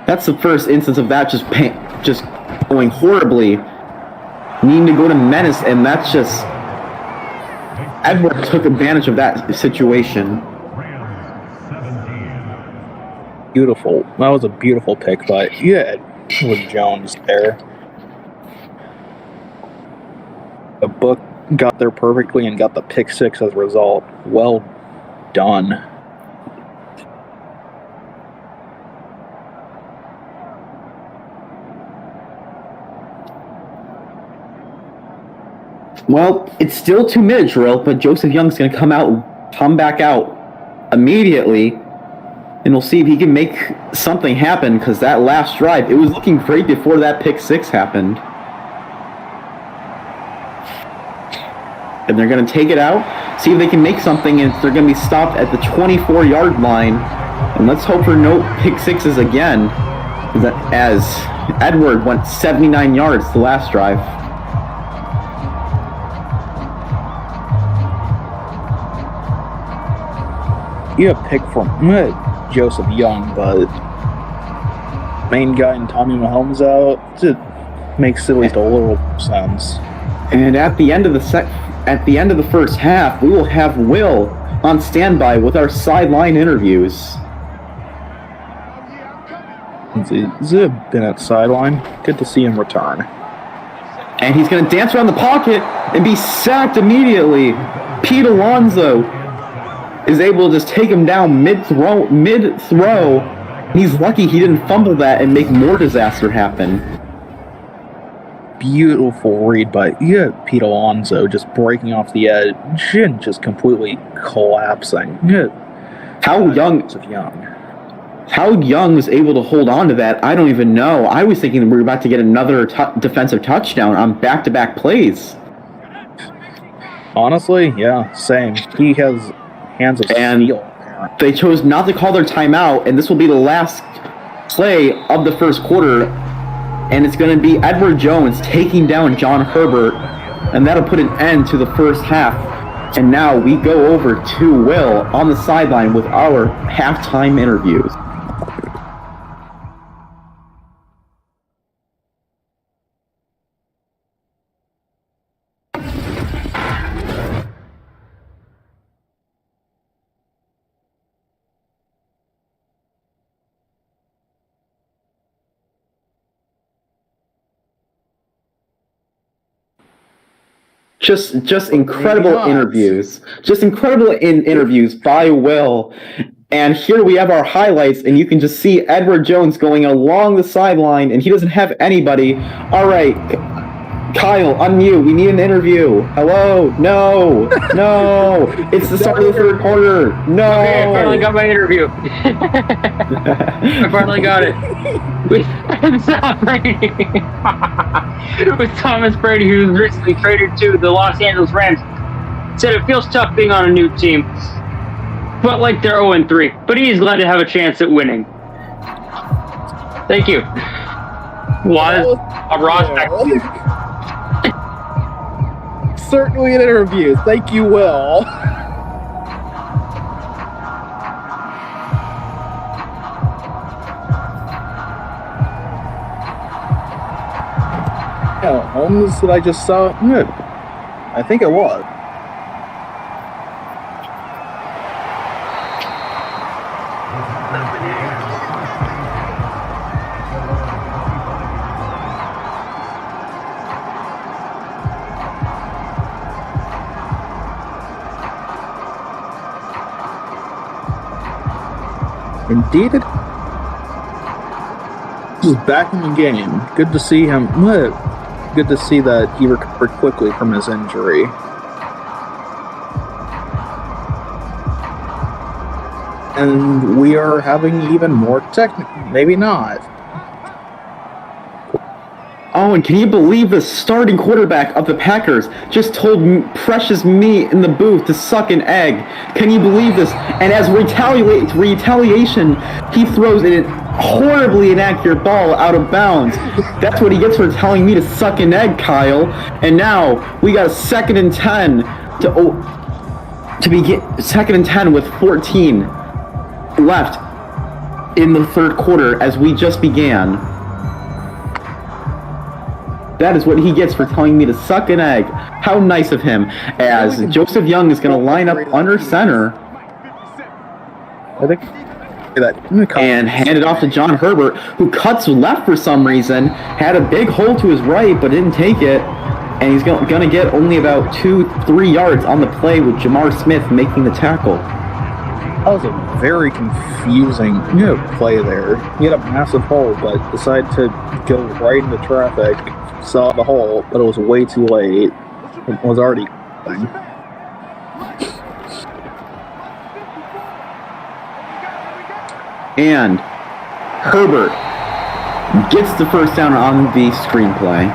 That's the first instance of that just going horribly. Needing to go to Menace, and that's just... Edward took advantage of that situation. Beautiful. That was a beautiful pick by with Jones there. The book got there perfectly and got the pick six as a result. Well done. Well, it's still 2-minute drill, but Joseph Young's going to come back out immediately, and we'll see if he can make something happen, because that last drive, it was looking great before that pick six happened. And they're going to take it out, see if they can make something, and they're going to be stopped at the 24-yard line. And let's hope for no pick sixes again, as Edward went 79 yards the last drive. You have pick from Joseph Young, but main guy and Tommy Mahomes out, it makes at least a little sense. And at the end of the first half, we will have Will on standby with our sideline interviews. Has it been at sideline? Good to see him return. And he's going to dance around the pocket and be sacked immediately. Pete Alonso is able to just take him down mid-throw. He's lucky he didn't fumble that and make more disaster happen. Beautiful read by Pete Alonso, just breaking off the edge and just completely collapsing. How Young was able to hold on to that, I don't even know. I was thinking we were about to get another defensive touchdown on back-to-back plays. Honestly, yeah, same. He has hands of steel. They chose not to call their timeout, and this will be the last play of the first quarter, and it's going to be Edward Jones taking down John Herbert, and that'll put an end to the first half. And now we go over to Will on the sideline with our halftime interviews. Just incredible interviews. Just incredible interviews by Will. And here we have our highlights, and you can just see Edward Jones going along the sideline, and he doesn't have anybody. All right, Kyle, unmute. We need an interview. Hello? No. It's the start of the third quarter. No. Okay, I finally got my interview. I finally got it. With Tom Brady. With Thomas Brady, who was recently traded to the Los Angeles Rams. Said it feels tough being on a new team. But like they're 0-3. But he's glad to have a chance at winning. Thank you. Was a Ross back. Certainly an interview. Thank you, Will. Holmes that I just saw? I think it was. Indeed, it is back in the game. Good to see him. Good to see that he recovered quickly from his injury. And we are having even more maybe not. Oh, and can you believe the starting quarterback of the Packers just told precious me in the booth to suck an egg? Can you believe this? And as retaliation, he throws a horribly inaccurate ball out of bounds. That's what he gets for telling me to suck an egg, Kyle. And now we got a 2nd and 10 to begin. 2nd and 10 with 14 left in the third quarter as we just began. That is what he gets for telling me to suck an egg. How nice of him. As Joseph Young is going to line up under center. I think and hand it off to John Herbert, who cuts left for some reason. Had a big hole to his right, but didn't take it. And he's going to get only about 2-3 yards on the play with Jamar Smith making the tackle. That was a very confusing play there. He had a massive hole, but decided to go right into traffic. Saw the hole, but it was way too late. was already. And Herbert gets the first down on the screenplay.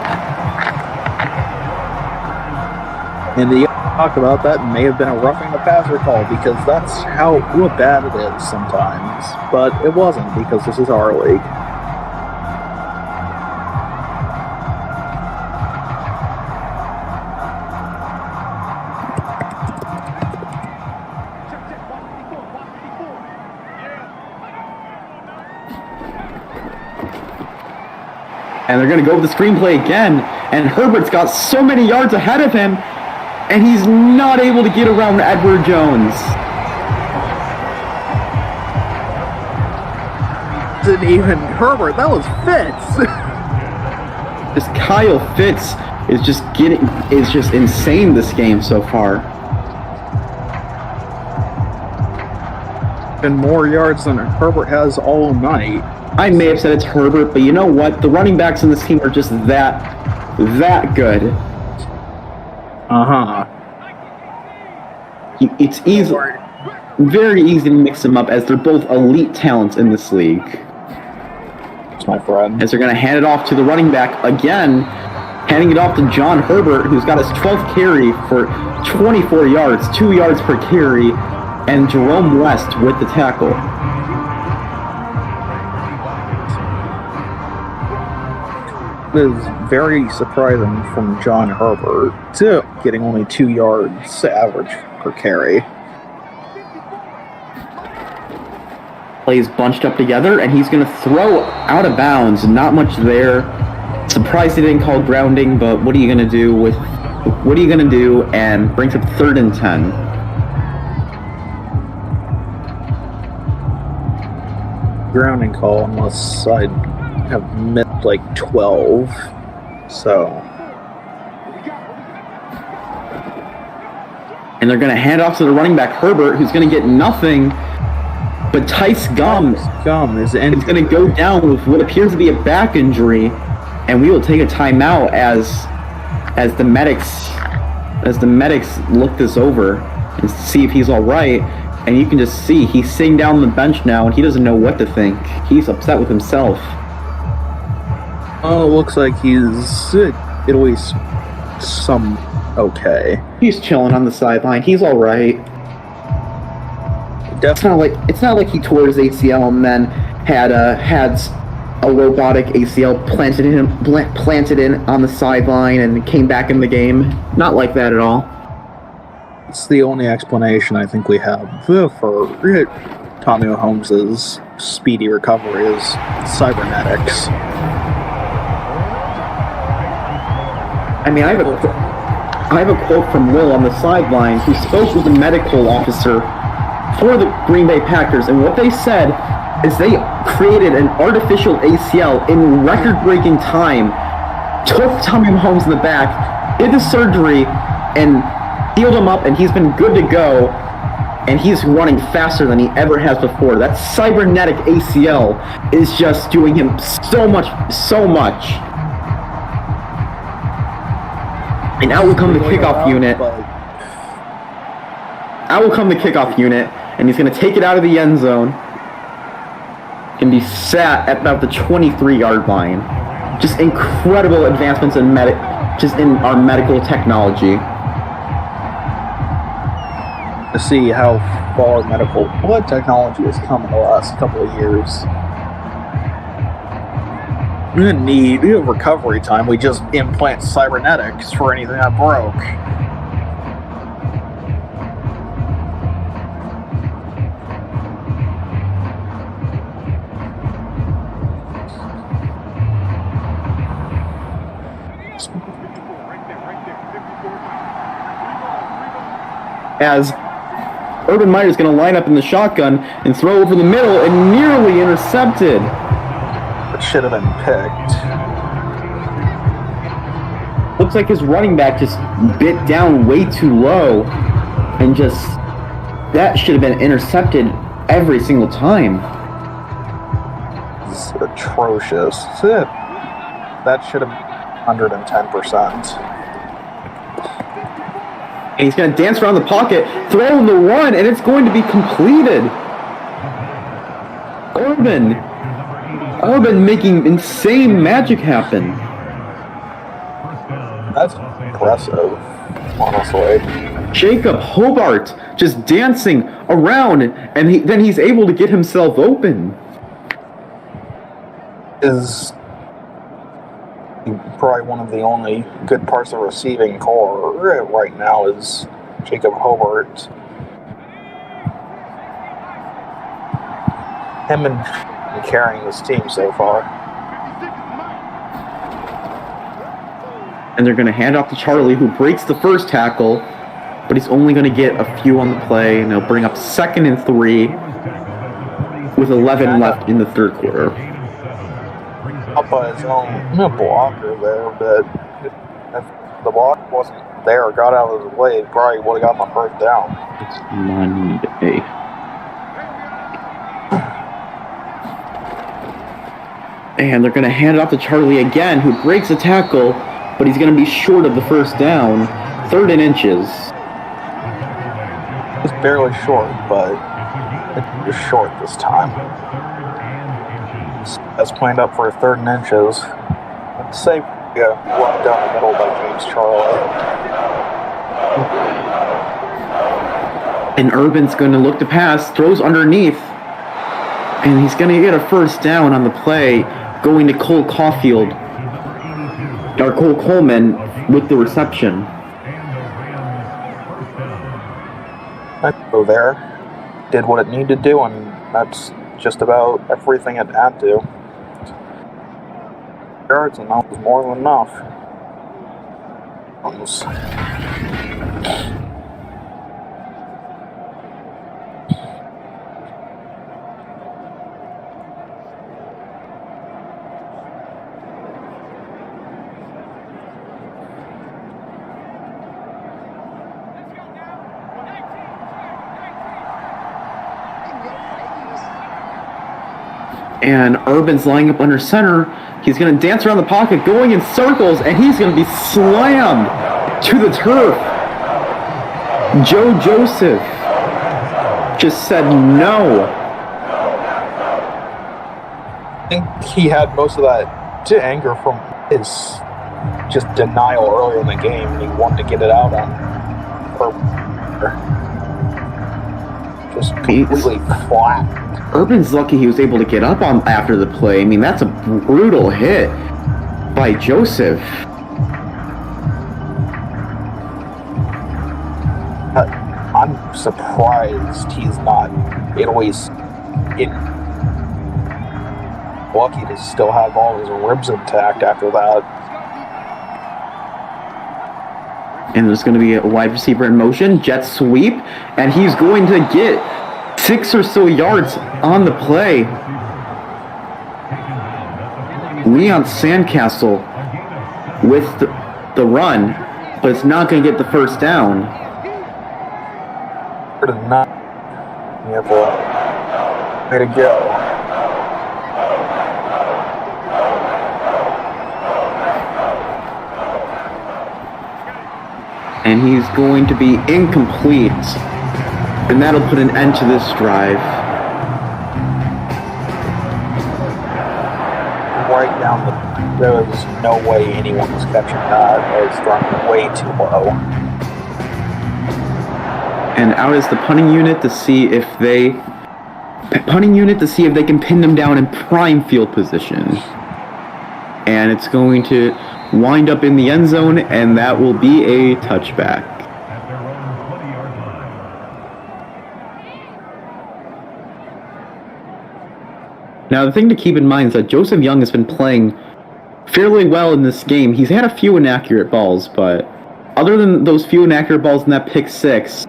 And the talk about that may have been a roughing the passer call because that's how bad it is sometimes. But it wasn't because this is our league. And they're going to go with the screenplay again. And Herbert's got so many yards ahead of him. And he's not able to get around Edward Jones. Didn't even Herbert. That was Fitz. This Kyle Fitz is just insane this game so far. And more yards than Herbert has all night. I may have said it's Herbert, but you know what? The running backs in this team are just that good. Uh-huh. It's very easy to mix them up as they're both elite talents in this league. That's my friend. As they're going to hand it off to the running back again, handing it off to John Herbert, who's got his 12th carry for 24 yards, 2 yards per carry, and Jerome West with the tackle. It is very surprising from John Herbert to getting only 2 yards average per carry. Plays bunched up together, and he's going to throw out of bounds. Not much there. Surprised he didn't call grounding, but what are you going to do and brings up 3rd and 10. Grounding call unless I have missed like 12, so. And they're going to hand off to the running back Herbert, who's going to get nothing. But Tice Gum is going to go down with what appears to be a back injury, and we will take a timeout as the medics look this over and see if he's all right. And you can just see he's sitting down on the bench now, and he doesn't know what to think. He's upset with himself. Oh, it looks like he's at least some okay. He's chilling on the sideline. He's all right. It's not like he tore his ACL and then had a robotic ACL planted in on the sideline and came back in the game. Not like that at all. It's the only explanation I think we have for Tommy Mahomes' speedy recovery is cybernetics. I mean, I have a quote from Will on the sideline who spoke with the medical officer for the Green Bay Packers, and what they said is they created an artificial ACL in record-breaking time, took Tommy Mahomes in the back, did the surgery, and healed him up, and he's been good to go, and he's running faster than he ever has before. That cybernetic ACL is just doing him so much. And out will come the kickoff unit. And he's going to take it out of the end zone and be sat at about the 23-yard line. Just incredible advancements in our medical technology. To see how far medical blood technology has come in the last couple of years. We didn't need recovery time. We just implant cybernetics for anything that broke. As Urban Meyer's going to line up in the shotgun and throw over the middle and nearly intercepted. It should have been picked. Looks like his running back just bit down way too low, and that should have been intercepted every single time. It's atrocious. That's it. That should have 110%. And he's going to dance around the pocket, throw in the one, and it's going to be completed. Urban making insane magic happen. That's impressive, honestly. Jacob Hobart just dancing around, and then he's able to get himself open. Is probably one of the only good parts of the receiving core right now is Jacob Hobart. Him and carrying this team so far. And they're going to hand off to Charlie, who breaks the first tackle, but he's only going to get a few on the play, and they'll bring up 2nd and 3 with 11 left in the third quarter. Up by his own blocker there, but if the block wasn't there or got out of his way, he probably would have got my first down. It's Monday. And they're going to hand it off to Charlie again, who breaks a tackle, but he's going to be short of the first down. 3rd and inches. It's barely short, but it's short this time. That's planned up for 3rd and inches. Let's say run down the middle by James Charlie. And Urban's going to look to pass, throws underneath, and he's going to get a first down on the play, going to Cole Coleman with the reception. That go there, did what it needed to do, and that's just about everything it had to. Yards, and that was more than enough. And Urban's lining up under center. He's going to dance around the pocket, going in circles, and he's going to be slammed to the turf. Joe Joseph just said no. I think he had most of that anger from his just denial earlier in the game, and he wanted to get it out on purpose. Just completely flat. Urban's lucky he was able to get up on after the play. I mean, that's a brutal hit by Joseph. I'm surprised he's not at least lucky to still have all his ribs intact after that. And there's going to be a wide receiver in motion, jet sweep, and he's going to get 6 or so yards on the play. Leon Sandcastle with the run, but it's not going to get the first down. Yeah, boy. Way to go. And he's going to be incomplete. And that'll put an end to this drive. Right down there was no way anyone was catching that. It was thrown way too low. And out is the punting unit to see if they can pin them down in prime field position. And it's going to wind up in the end zone, and that will be a touchback. Now, the thing to keep in mind is that Joseph Young has been playing fairly well in this game. He's had a few inaccurate balls, but other than those few inaccurate balls in that pick six,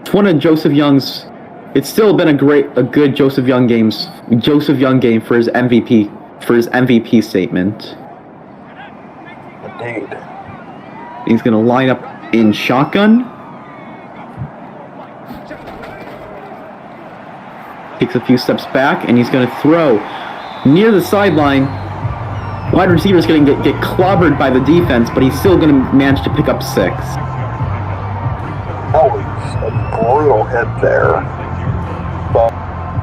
it's one of Joseph Young's. It's still been a good Joseph Young game for his MVP statement. Indeed. He's going to line up in shotgun. Takes a few steps back, and he's going to throw near the sideline. Wide receiver's going to get clobbered by the defense, but he's still going to manage to pick up 6. That was a brutal hit there, but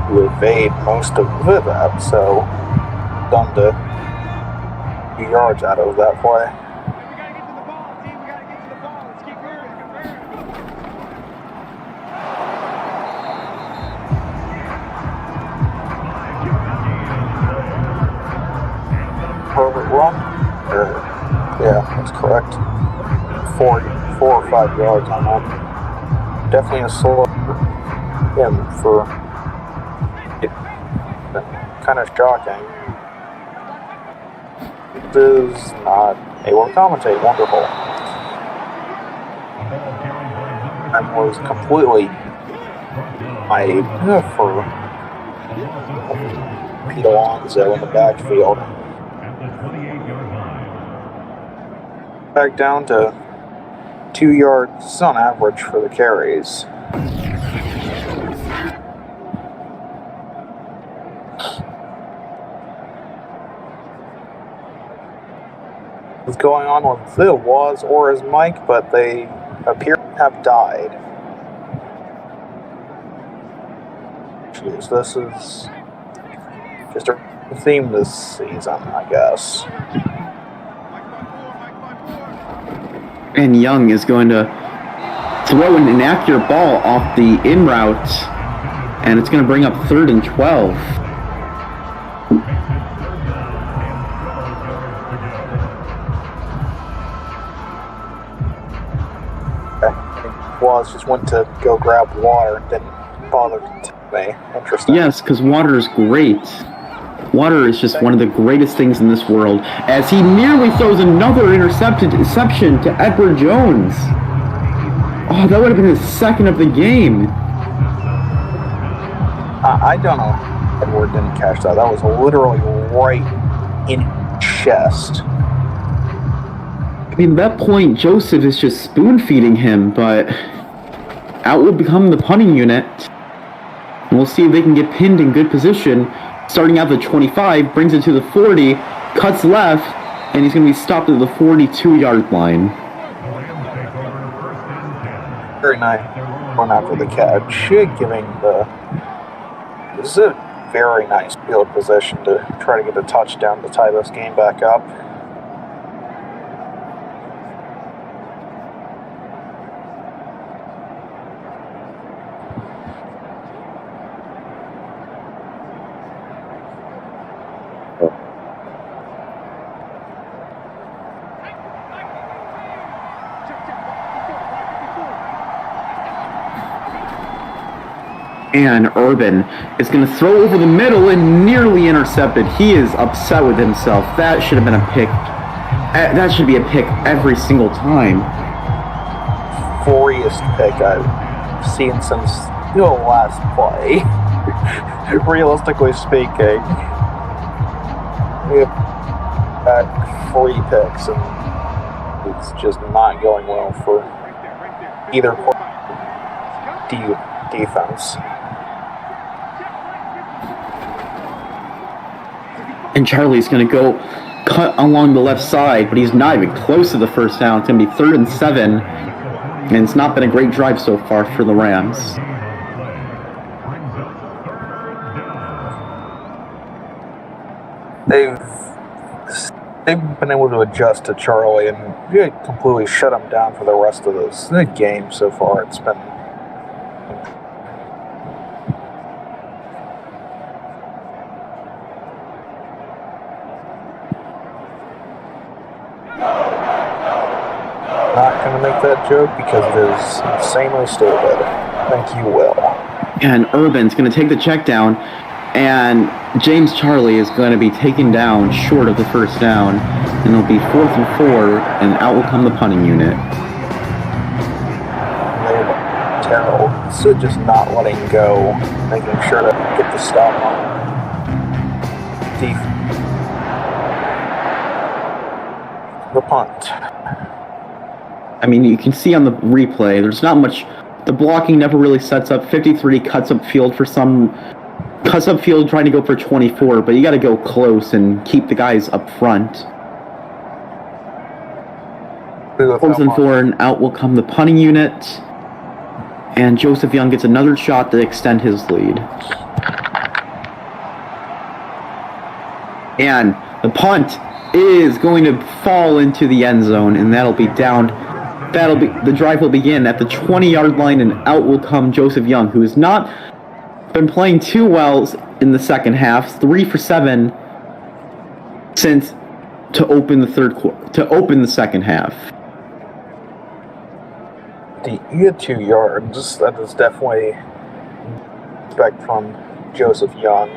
to evade most of that, so done to 2 yards out of that play. Perfect run. Yeah, that's correct. 4 or 5 yards on that. Definitely a slow him for it. Kind of shocking. This is not able to commentate. Wonderful. And was completely made for Pete Alonso in the backfield. Back down to 2 yards on average for the carries. What's going on with the Was or his mic, but they appear to have died. Jeez, this is just a theme this season, I guess. And Young is going to throw an inaccurate ball off the in route, and it's going to bring up 3rd and 12. Was just went to go grab water, didn't bother to me. Interesting. Yes, because water is great. Water is just one of the greatest things in this world, as he nearly throws another interception to Edward Jones. Oh, that would have been his 2nd of the game. I don't know. Edward didn't catch that. That was literally right in his chest. I mean, at that point, Joseph is just spoon-feeding him, but out will become the punting unit. And we'll see if they can get pinned in good position. Starting out the 25, brings it to the 40, cuts left, and he's going to be stopped at the 42-yard line. Very nice one after the catch, giving the... This is a very nice field position to try to get a touchdown to tie this game back up. And Urban is going to throw over the middle and nearly intercepted. He is upset with himself. That should have been a pick. That should be a pick every single time. Freest pick I've seen since the last play. Realistically speaking, we have back 3 picks, and it's just not going well for either defense. And Charlie's going to go cut along the left side, but he's not even close to the first down. It's going to be 3rd and 7, and it's not been a great drive so far for the Rams. They've been able to adjust to Charlie and completely shut him down for the rest of this game so far. It's been not going to make that joke because it is insanely stupid. Thank you, Will. And Urban's going to take the check down, and James Charlie is going to be taken down short of the first down, and it'll be 4th and 4, and out will come the punting unit. Terrible. So just not letting go, making sure to get the stop on the punt. I mean, you can see on the replay, there's not much. The blocking never really sets up. 53 cuts up field trying to go for 24, but you got to go close and keep the guys up front. 4th and 4, and out will come the punting unit. And Joseph Young gets another shot to extend his lead. And the punt is going to fall into the end zone, and that'll be down. The drive will begin at the 20-yard line, and out will come Joseph Young, who has not been playing too well in the second half. 3 for 7 since to open the second half. You get 2 yards. That is definitely respect from Joseph Young.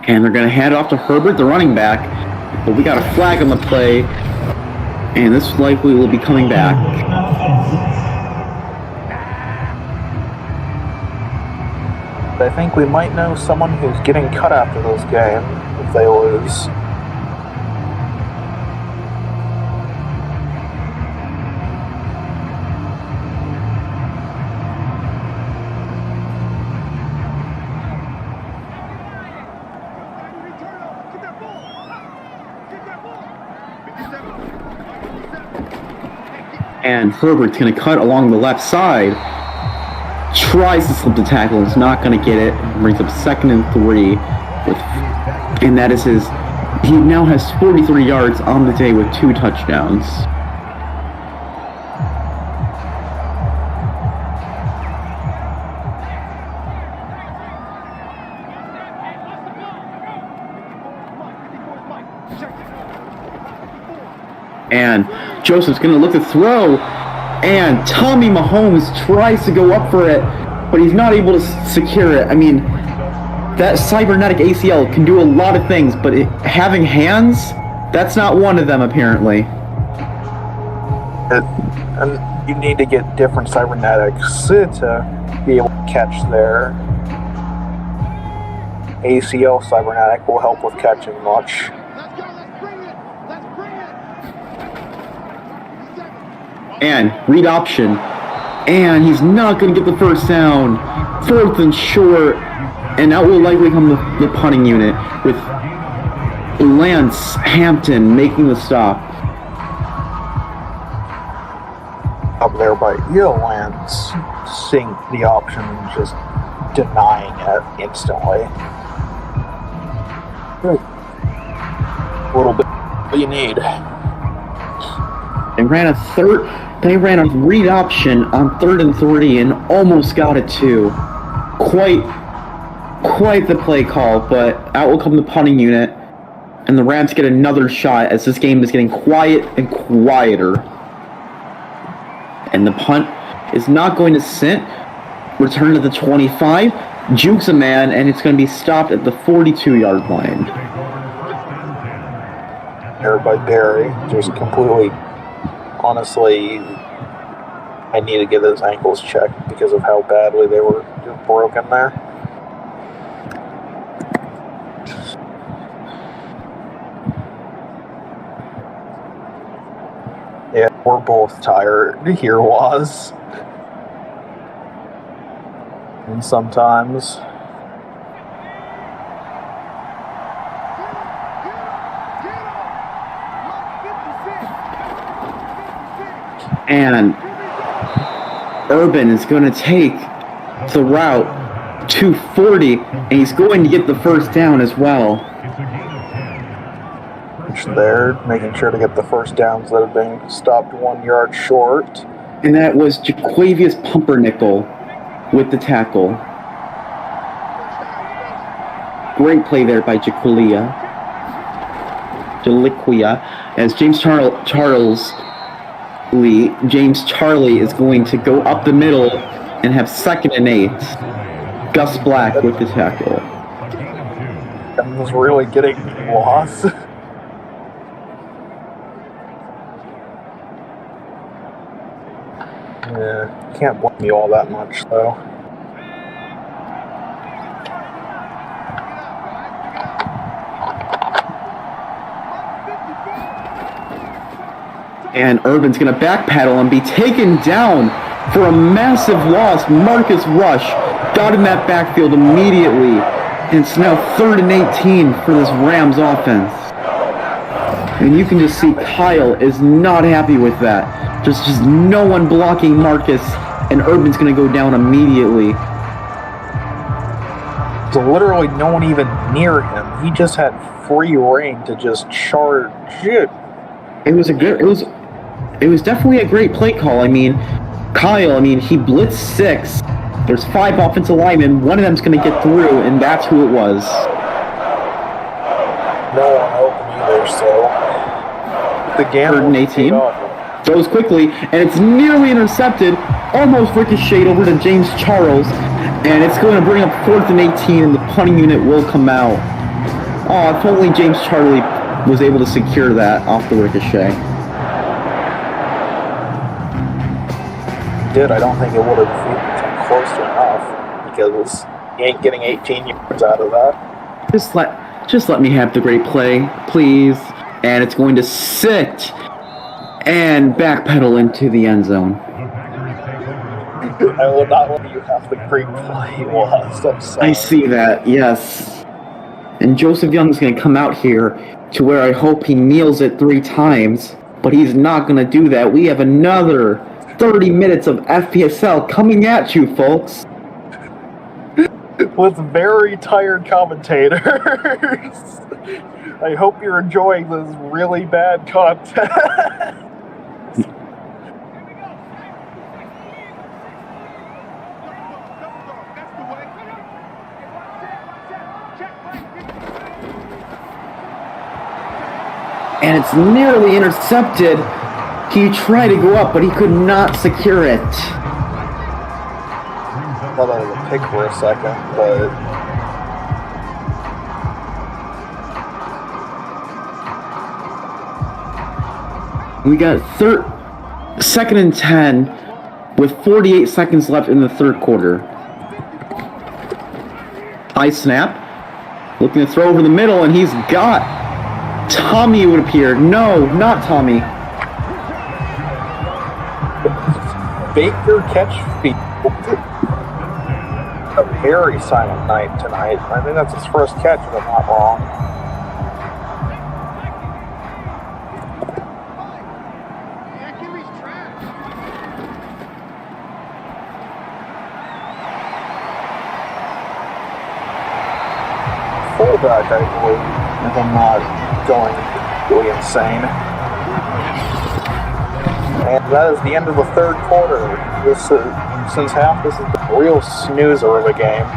And they're going to hand off to Herbert, the running back. But we got a flag on the play. And this likely will be coming back. I think we might know someone who's getting cut after this game if they lose. And Herbert's going to cut along the left side. Tries to slip the tackle. Is not going to get it. Brings up 2nd and 3. And that is his... He now has 43 yards on the day with 2 touchdowns. And Joseph's going to look to throw. And Tommy Mahomes tries to go up for it, but he's not able to secure it. I mean, that cybernetic ACL can do a lot of things, but having hands, that's not one of them, apparently. And you need to get different cybernetics to be able to catch there. ACL cybernetic will help with catching much. And read option. And he's not going to get the first down. 4th and short. And out will likely come the punting unit with Lance Hampton making the stop. Up there by Lance, seeing the option and just denying it instantly. A little bit what you need. They ran a read option on 3rd and 3 and almost got it too. Quite the play call, but out will come the punting unit, and the Rams get another shot as this game is getting quiet and quieter. And the punt is not going to sit. Return to the 25, jukes a man, and it's going to be stopped at the 42-yard line. There by Barry, just completely. Honestly, I need to get his ankles checked because of how badly they were broken there. Yeah, we're both tired here, was. And sometimes. And Urban is going to take the route to 40, and he's going to get the first down as well. There, making sure to get the first downs that have been stopped 1 yard short. And that was Jaquavius Pumpernickel with the tackle. Great play there by Jaliquia, as James Charlie is going to go up the middle and have 2nd and 8. Gus Black with the tackle. That was really getting lost. Yeah, can't blame you all that much, though. And Urban's going to backpedal and be taken down for a massive loss. Marcus Rush got in that backfield immediately. And it's now 3rd and 18 for this Rams offense. And you can just see Kyle is not happy with that. Just no one blocking Marcus, and Urban's going to go down immediately. There's literally no one even near him. He just had free reign to just charge it. It was definitely a great play call. I mean, Kyle, he blitzed 6. There's 5 offensive linemen. One of them's going to get through, and that's who it was. No one open either, so the gamble 18 throws quickly, and it's nearly intercepted, almost ricocheted over to James Charles, and it's going to bring up 4th and 18, and the punting unit will come out. Oh, if only James Charlie was able to secure that off the ricochet. Did I don't think it would have close to enough, because he ain't getting 18 yards out of that. Just let me have the great play, please. And it's going to sit and backpedal into the end zone. I will not let you have the great play, Was. I'm sorry. I see that, yes. And Joseph Young's going to come out here to where I hope he kneels it 3 times, but he's not going to do that. We have another 30 minutes of FPSL coming at you, folks. With very tired commentators. I hope you're enjoying this really bad content. And it's nearly intercepted. He tried to go up, but he could not secure it. I thought that was a pick for a second, but we got 2nd and 10 with 48 seconds left in the 3rd quarter. High snap. Looking to throw over the middle, and he's got Tommy, it would appear. No, not Tommy. Baker Catchfield. A very silent night tonight. I think that's his first catch, if I'm not wrong. Fullback, I believe, if I'm not going really insane. And that is the end of the 3rd quarter. Since half, this is the real snoozer of a game.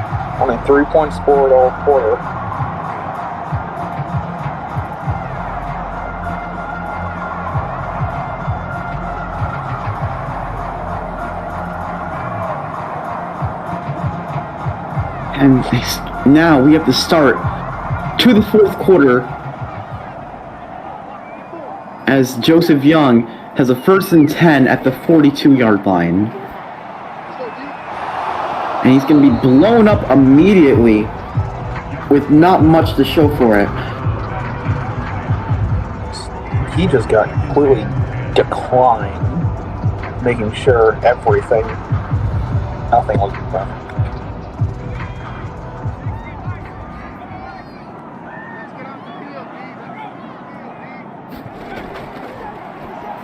Only 3 points scored all quarter. And now we have to start to the 4th quarter as Joseph Young has a 1st and 10 at the 42-yard line. And he's going to be blown up immediately with not much to show for it. He just got completely declined, making sure nothing was perfect.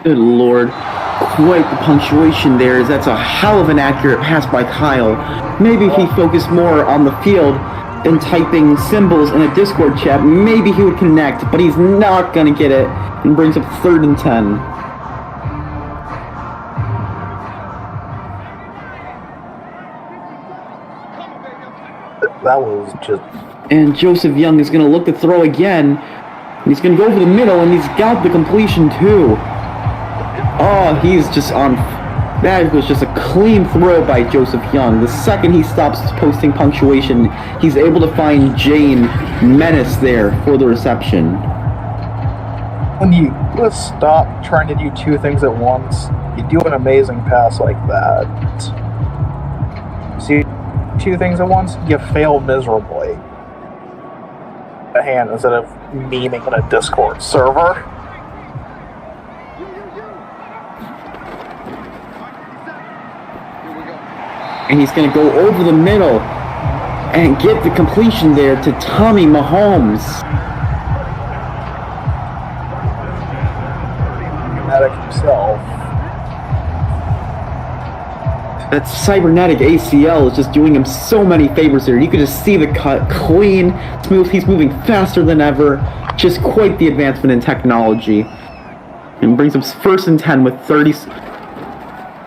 Good Lord. Quite the punctuation there, as that's a hell of an accurate pass by Kyle. Maybe if he focused more on the field than typing symbols in a Discord chat, maybe he would connect, but he's not going to get it, and brings up 3rd and 10. That was just... And Joseph Young is going to look to throw again. And he's going to go over the middle, and he's got the completion too. Oh, he's just on... That was just a clean throw by Joseph Young. The second he stops posting punctuation, he's able to find Jane Menace there for the reception. Let's stop trying to do 2 things at once. You do an amazing pass like that. See, 2 things at once, you fail miserably. A hand instead of memeing in a Discord server. And he's going to go over the middle and get the completion there to Tommy Mahomes. SNF himself. That cybernetic ACL is just doing him so many favors here. You can just see the cut clean, smooth. He's moving faster than ever. Just quite the advancement in technology. And brings him first and 10 with 30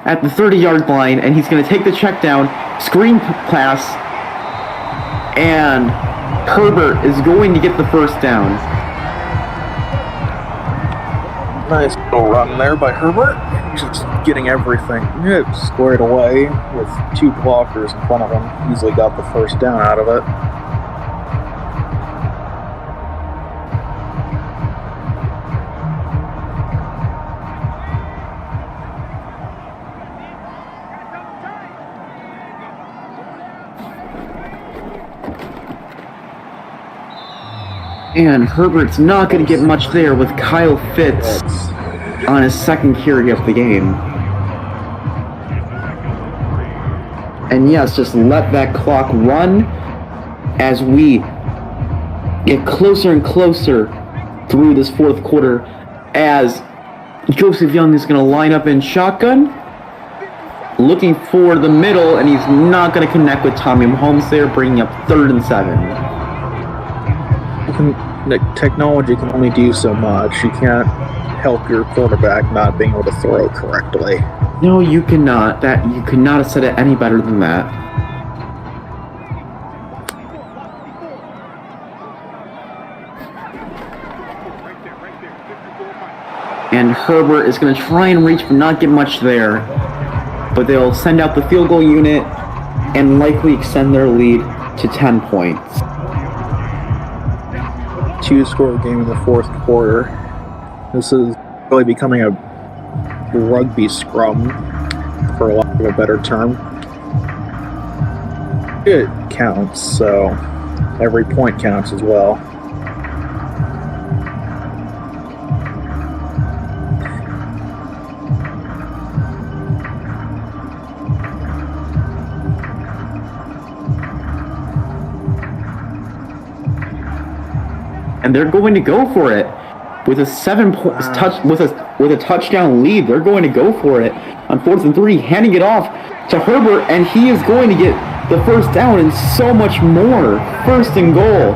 at the 30-yard line, and he's going to take the check down, screen pass, and Herbert is going to get the first down. Nice little run there by Herbert. Just getting everything squared away with two blockers in front of him. Easily got the first down out of it. And Herbert's not going to get much there with Kyle Fitz on his second carry of the game. And yes, just let that clock run as we get closer and closer through this fourth quarter as Joseph Young is going to line up in shotgun, looking for the middle, and he's not going to connect with Tommy Mahomes there, bringing up 3rd and 7. Technology can only do so much. You can't help your quarterback not being able to throw correctly. No, you cannot. You could not have said it any better than that. And Herbert is going to try and reach, but not get much there. But they'll send out the field goal unit and likely extend their lead to 10 points. 2-score game in the fourth quarter. This is really becoming a rugby scrum, for lack of a better term. It counts, so every point counts as well. And they're going to go for it with a with a touchdown lead. They're going to go for it on 4th and 3, handing it off to Herbert, and he is going to get the first down and so much more. 1st and goal.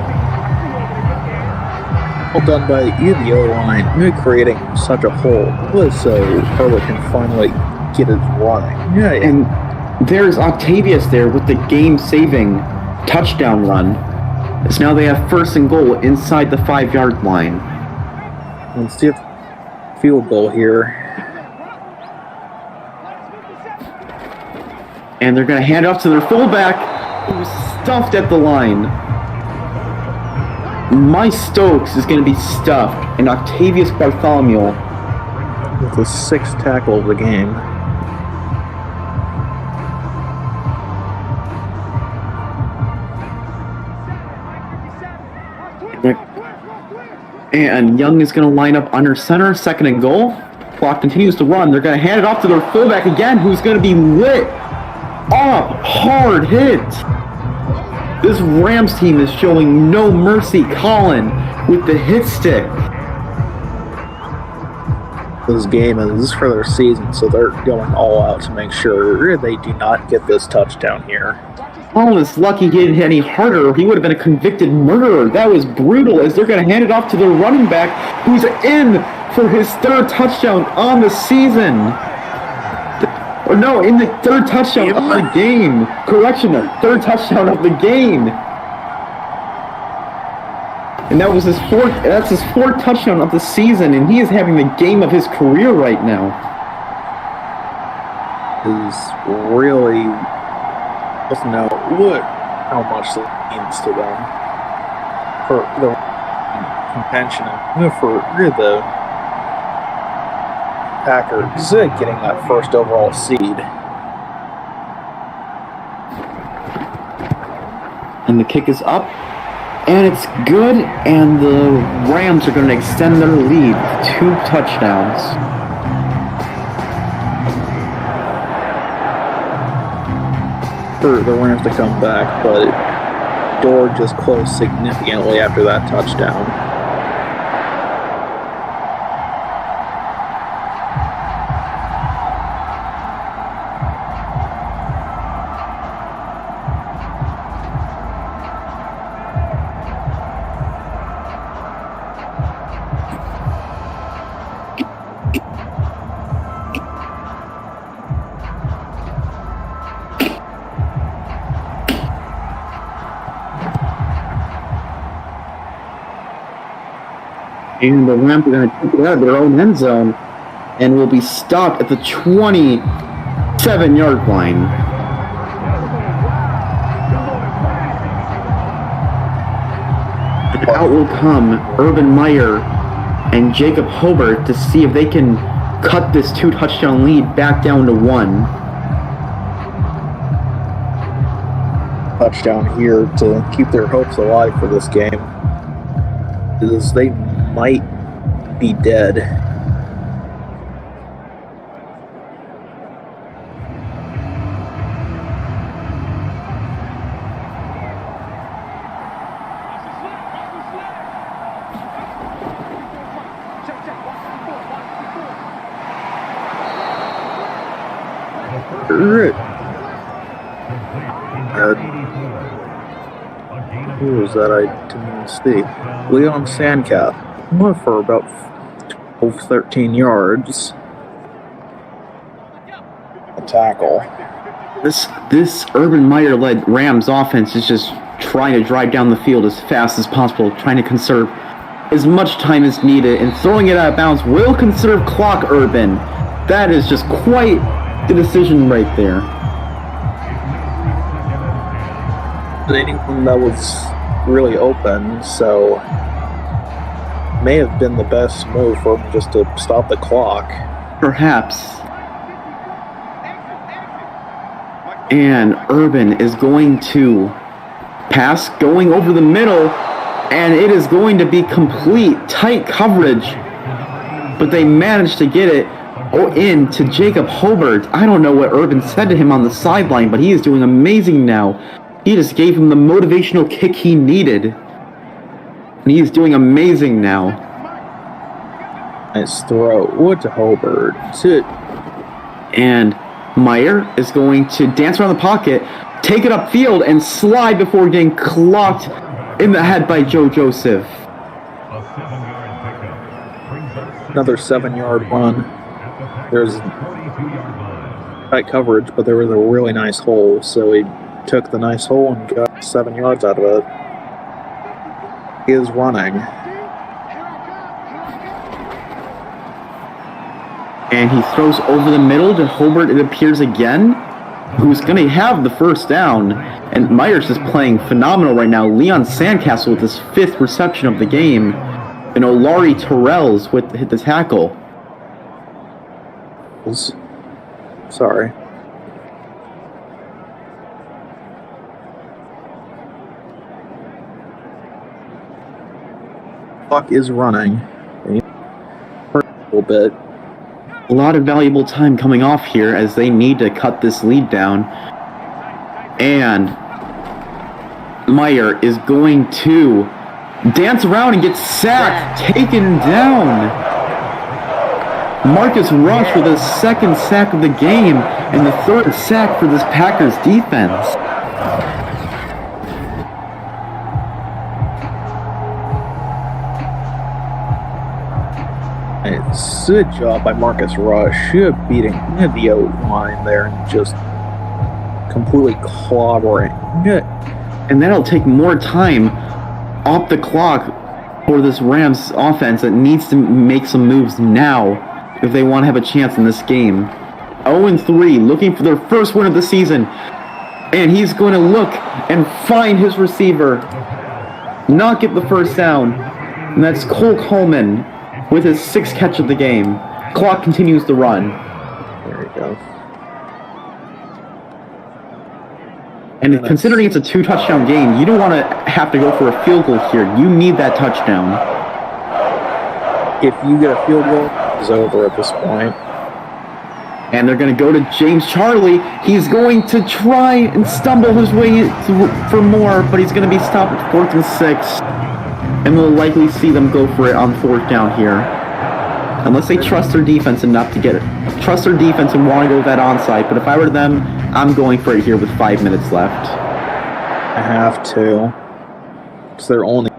Well done by the O-line, creating such a hole so Herbert can finally get his running. Yeah, and there's Octavius there with the game-saving touchdown run. So now they have 1st and goal inside the 5-yard line. Let's see if field goal here. And they're going to hand off to their fullback, who's stuffed at the line. My Stokes is going to be stuffed, and Octavius Bartholomew with the 6th tackle of the game. And Young is going to line up under center, 2nd and goal. Clock continues to run. They're going to hand it off to their fullback again, who's going to be lit up. Hard hit. This Rams team is showing no mercy. Colin with the hit stick. This game is for their season, so they're going all out to make sure they do not get this touchdown here. Colin is lucky he didn't hit any harder, or he would have been a convicted murderer. That was brutal, as they're going to hand it off to their running back, who's in for his 3rd touchdown on the season. Or no, in the 3rd touchdown of the game. Correction, the 3rd touchdown of the game. And that was his 4th. That's his 4th touchdown of the season, and he is having the game of his career right now. He's really doesn't know how much it means to them for the contention and for the Packers getting that 1st overall seed. And the kick is up, and it's good, and the Rams are going to extend their lead with 2 touchdowns. For the Rams to come back, but door just closed significantly after that touchdown. And the Rams are going to take it out of their own end zone and will be stopped at the 27-yard line. And out will come Urban Meyer and Jacob Hobart to see if they can cut this 2-touchdown lead back down to 1. Touchdown here to keep their hopes alive for this game, because they might be dead. Who was that? I didn't see. Leon Sandcat. Went for about 12, 13 yards. A tackle. This Urban Meyer-led Rams offense is just trying to drive down the field as fast as possible, trying to conserve as much time as needed, and throwing it out of bounds will conserve clock, Urban. That is just quite the decision right there. Anything that was really open, so may have been the best move for him just to stop the clock. Perhaps. And Urban is going to pass, going over the middle, and it is going to be complete, tight coverage. But they managed to get it in to Jacob Hobart. I don't know what Urban said to him on the sideline, but he is doing amazing now. He just gave him the motivational kick he needed. And he's doing amazing now. Nice throw. What to Hobart. And Meyer is going to dance around the pocket, take it upfield, and slide before getting clocked in the head by Joe Joseph. Another 7-yard run. There's tight coverage, but there was a really nice hole, so he took the nice hole and got 7 yards out of it. He is running. And he throws over the middle to Hobart, it appears again, who's going to have the first down. And Myers is playing phenomenal right now. Leon Sandcastle with his 5th reception of the game. And Olari Terrells with the tackle. Sorry. Clock is running. A little bit. A lot of valuable time coming off here as they need to cut this lead down. And Meyer is going to dance around and get sacked, taken down. Marcus Rush with his 2nd sack of the game and the 3rd sack for this Packers defense. Good job by Marcus Rush. Beating the O-line there and just completely clobbering. And that'll take more time off the clock for this Rams offense that needs to make some moves now if they want to have a chance in this game. 0-3, looking for their first win of the season. And he's going to look and find his receiver. Not get the first down. And that's Cole Coleman with his 6th catch of the game. Clock continues to run. There you go. And considering it's a 2-touchdown game, you don't want to have to go for a field goal here. You need that touchdown. If you get a field goal, it's over at this point. And they're going to go to James Charlie. He's going to try and stumble his way for more, but he's going to be stopped at 4th and 6. And we'll likely see them go for it on 4th down here. Unless they trust their defense enough to get it. Trust their defense and want to go with that onside. But if I were them, I'm going for it here with 5 minutes left. I have to. It's their only.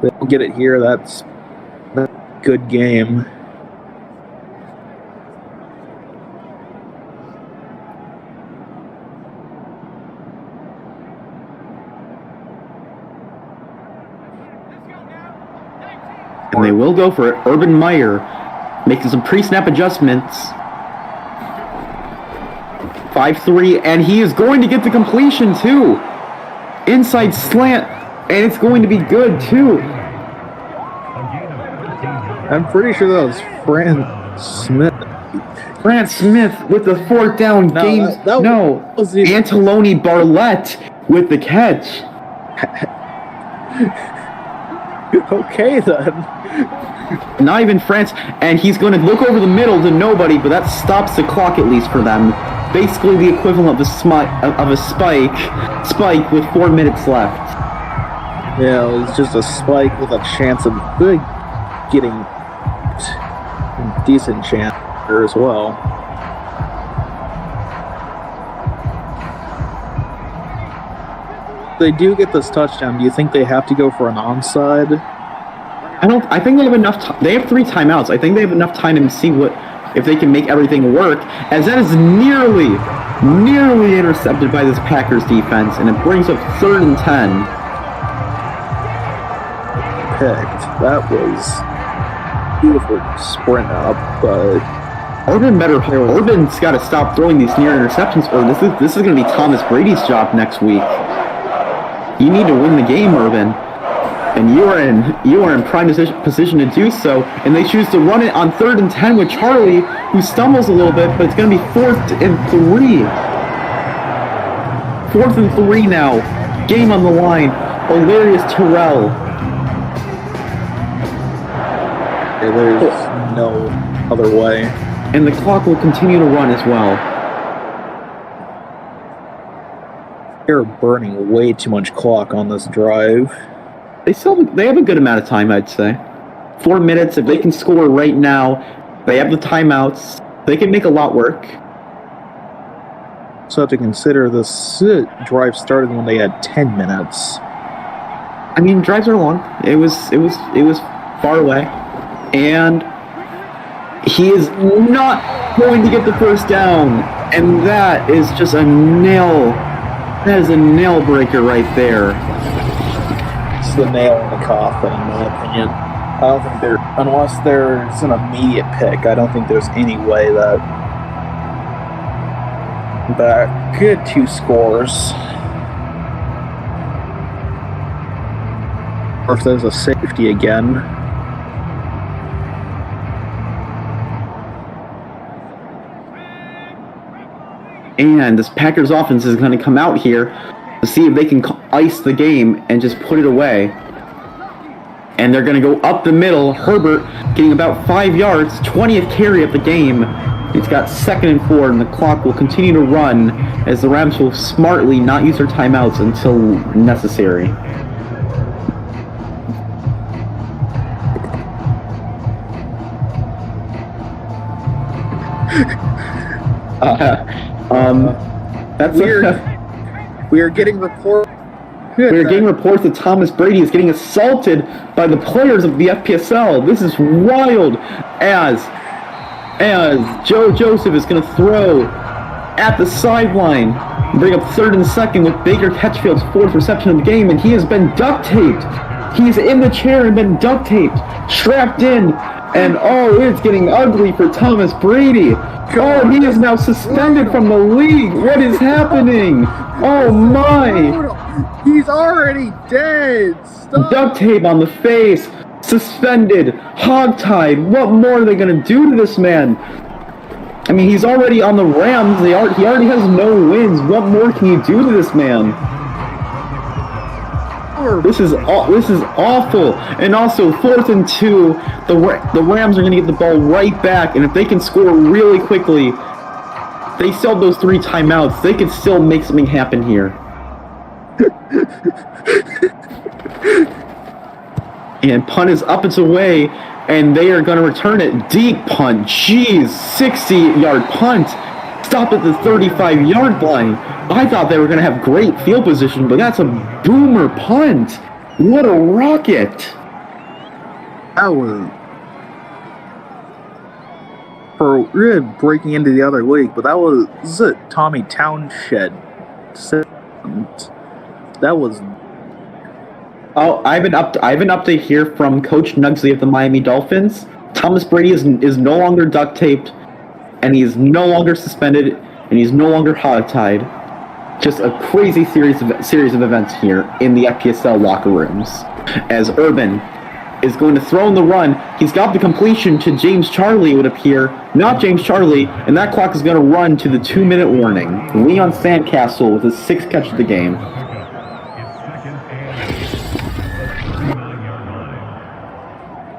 They don't get it here. That's a good game. And they will go for it. Urban Meyer making some pre-snap adjustments. 5-3, and he is going to get the completion too. Inside slant, and it's going to be good too. I'm pretty sure that was Fran Smith. Grant Smith with the fourth down game. Anteloni Barlett with the catch. Okay then. Not even France, and he's going to look over the middle to nobody, but that stops the clock at least for them. Basically the equivalent of a spike with 4 minutes left. Yeah, it was just a spike with a chance of getting a decent chance there as well. They do get this touchdown. Do you think they have to go for an onside? I think they have enough time. They have 3 timeouts. I think they have enough time to see if they can make everything work, as that is nearly intercepted by this Packers defense, and it brings up 3rd and 10. Picked. That was beautiful sprint up, but Urban's got to stop throwing these near interceptions, or this is going to be Thomas Brady's job next week. You need to win the game, Urban. And you are in prime position to do so, and they choose to run it on 3rd and 10 with Charlie, who stumbles a little bit, but it's going to be 4th and 3. 4th and 3 now. Game on the line. Hilarious Terrell. There's no other way. And the clock will continue to run as well. They're burning way too much clock on this drive. They have a good amount of time, I'd say. 4 minutes. If they can score right now, they have the timeouts. They can make a lot work. So have to consider this drive started when they had 10 minutes. I mean, drives are long. It was far away, and he is not going to get the first down, and that is just a nail. That is a nail breaker right there. The nail in the coffin, in my opinion. I don't think unless there's an immediate pick, I don't think there's any way that could 2 scores. Or if there's a safety again. And this Packers offense is going to come out here to see if they can ice the game and just put it away. And they're going to go up the middle. Herbert getting about 5 yards, 20th carry of the game. He's got 2nd and 4, and the clock will continue to run as the Rams will smartly not use their timeouts until necessary. That's weird. We are getting reports. We're getting reports that Thomas Brady is getting assaulted by the players of the FPSL. This is wild. As Joe Joseph is going to throw at the sideline, bring up 3rd and 2nd with Baker Catchfield's 4th reception of the game, and he has been duct taped. He's in the chair and been duct taped, strapped in, and it's getting ugly for Thomas Brady. He is now suspended from the league. What is happening? Oh my! He's already dead. Stop. Duct tape on the face. Suspended. Hogtied. What more are they going to do to this man? I mean, he's already on the Rams. He already has no wins. What more can you do to this man? This is awful. And also 4th and 2. The Rams are going to get the ball right back, and if they can score really quickly, they still have those 3 timeouts. They could still make something happen here. And punt is up its away, and they are going to return it. Deep punt. Jeez, 60-yard punt. Stop at the 35-yard line. I thought they were going to have great field position, but that's a boomer punt. What a rocket. That was for really breaking into the other league, but that was Tommy Townshend. That was Oh, I have an update here from Coach Nugsley of the Miami Dolphins. Thomas Brady is no longer duct taped, and he is no longer suspended, and he's no longer hogtied. Just a crazy series of events here in the FPSL locker rooms. As Urban is going to throw in the run, he's got the completion to James Charlie, it would appear. Not James Charlie, and that clock is going to run to the 2-minute warning. Leon Sandcastle with his 6th catch of the game.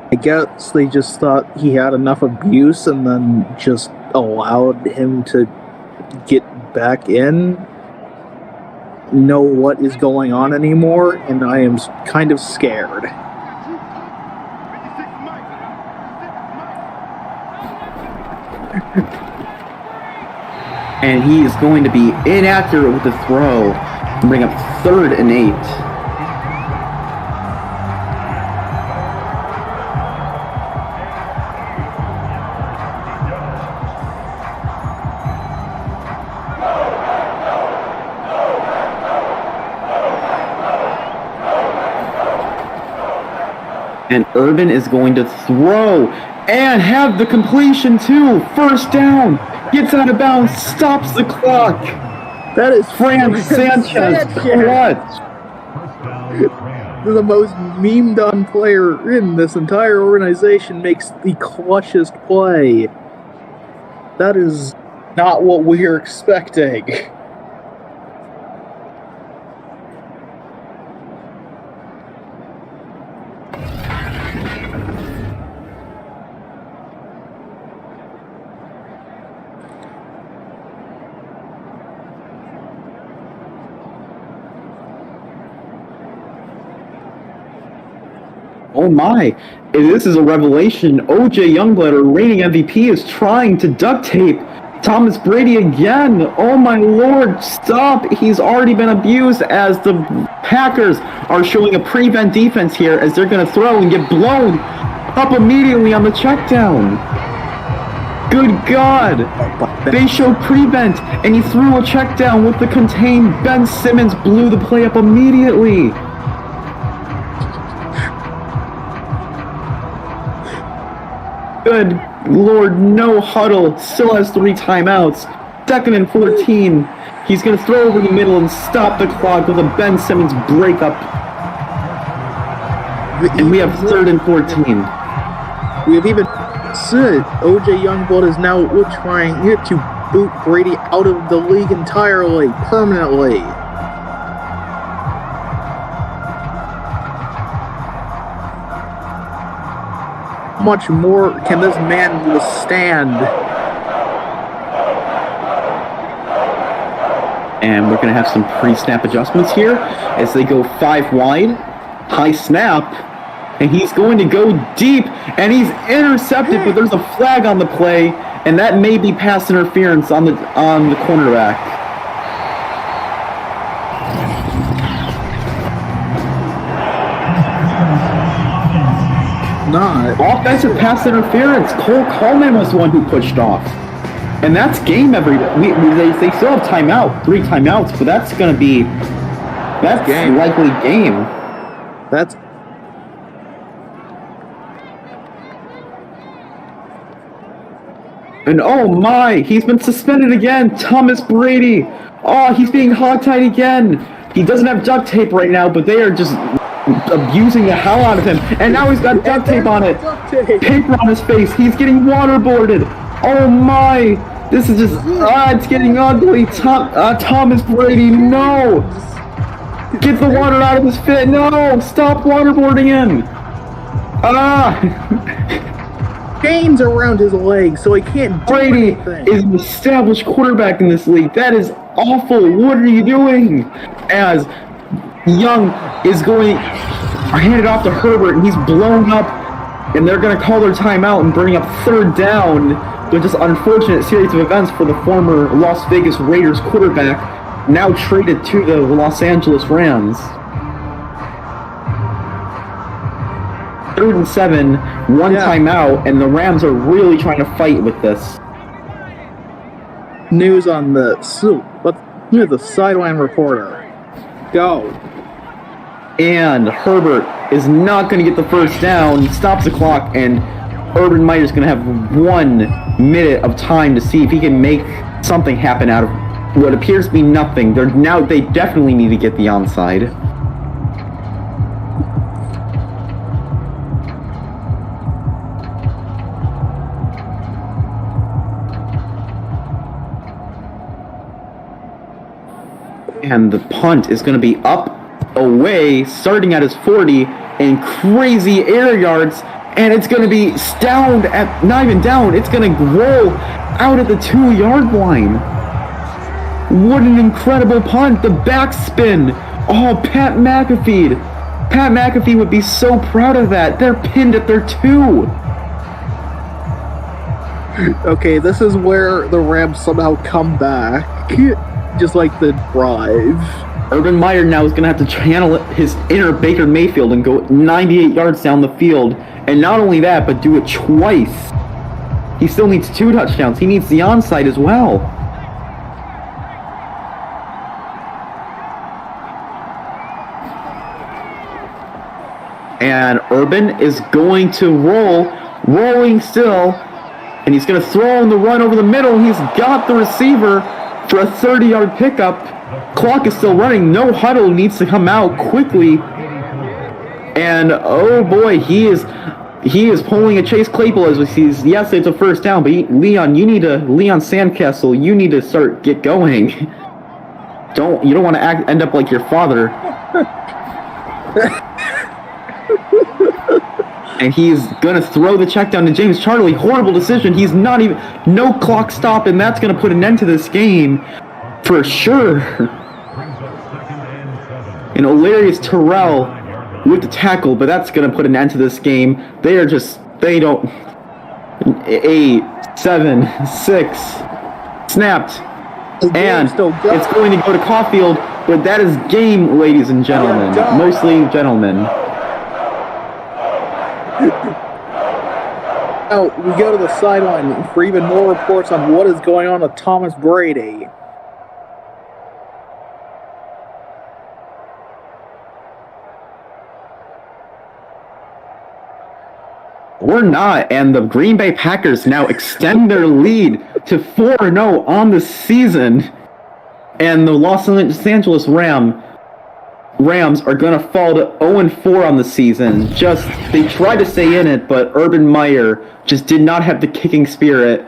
I guess they just thought he had enough abuse and then just allowed him to get back in. Know what is going on anymore, and I am kind of scared. And he is going to be inaccurate with the throw and bring up 3rd and 8. And Urban is going to throw and have the completion too. 1st down. Gets out of bounds. Stops the clock. That is Fran Sanchez. Clutch. The most memed on player in this entire organization makes the clutchest play. That is not what we're expecting. Oh my, this is a revelation. OJ Youngblood, our reigning MVP, is trying to duct tape Thomas Brady again. Oh my lord, stop. He's already been abused as the Packers are showing a prevent defense here as they're going to throw and get blown up immediately on the check down. Good God. They showed prevent and he threw a check down with the contained. Ben Simmons blew the play up immediately. Good Lord, no huddle. Still has 3 timeouts. 2nd and 14. He's going to throw over the middle and stop the clock with a Ben Simmons breakup. And we have 3rd and 14. We have even said OJ Youngblood is now trying here to boot Brady out of the league entirely, permanently. How much more can this man withstand? And we're going to have some pre-snap adjustments here as they go 5 wide. High snap. And he's going to go deep. And he's intercepted, but there's a flag on the play. And that may be pass interference on the cornerback. Not. Offensive pass interference. Cole Coleman was the one who pushed off. And that's game they still have timeout, 3 timeouts, but that's going to be, that's game. Likely game. That's. And oh my, he's been suspended again. Thomas Brady. Oh, he's being hogtied again. He doesn't have duct tape right now, but they are just abusing the hell out of him. And now he's got duct tape on it. Paper on his face. He's getting waterboarded. Oh my. This is just, it's getting ugly. Thomas Brady, no. Get the water out of his face. No, stop waterboarding him. Chains around his legs, so he can't do Brady anything. Is an established quarterback in this league. That is awful. What are you doing? As Young is going, handed off to Herbert, and he's blown up, and they're going to call their timeout and bring up 3rd down. But just unfortunate series of events for the former Las Vegas Raiders quarterback, now traded to the Los Angeles Rams. 3rd and 7, 1 timeout, and the Rams are really trying to fight with this. News on the here's the sideline reporter. Go. And Herbert is not going to get the first down. He stops the clock, and Urban Meyer is going to have 1 minute of time to see if he can make something happen out of what appears to be nothing. They definitely need to get the onside. And the punt is going to be up, away, starting at his 40, and crazy air yards, and it's going to be down at, not even down, it's going to roll out at the 2-yard line. What an incredible punt, the backspin. Oh, Pat McAfee would be so proud of that. They're pinned at their 2. Okay, this is where the Rams somehow come back, just like the drive. Urban Meyer now is going to have to channel his inner Baker Mayfield and go 98 yards down the field. And not only that, but do it twice. He still needs 2 touchdowns. He needs the onside as well. And Urban is going to rolling still. And he's going to throw on the run over the middle. He's got the receiver for a 30-yard pickup. Clock is still running. No huddle, needs to come out quickly. And oh boy, he is pulling a Chase Claypool as we see. Yes, it's a first down, but Leon Sandcastle, you need to get going. You don't want to end up like your father. And he's gonna throw the check down to James Charlie. Horrible decision. He's not even, no clock stop, and that's gonna put an end to this game for sure. And Hilarious Terrell with the tackle, but that's gonna put an end to this game. They don't. 8, 7, 6, snapped, and it's going to go to Caulfield. But that is game, ladies and gentlemen, mostly gentlemen. Now, we go to the sideline for even more reports on what is going on with Thomas Brady. We're not, and the Green Bay Packers now extend their lead to 4-0 on the season. And the Los Angeles Rams are going to fall to 0-4 on the season. They tried to stay in it, but Urban Meyer just did not have the kicking spirit,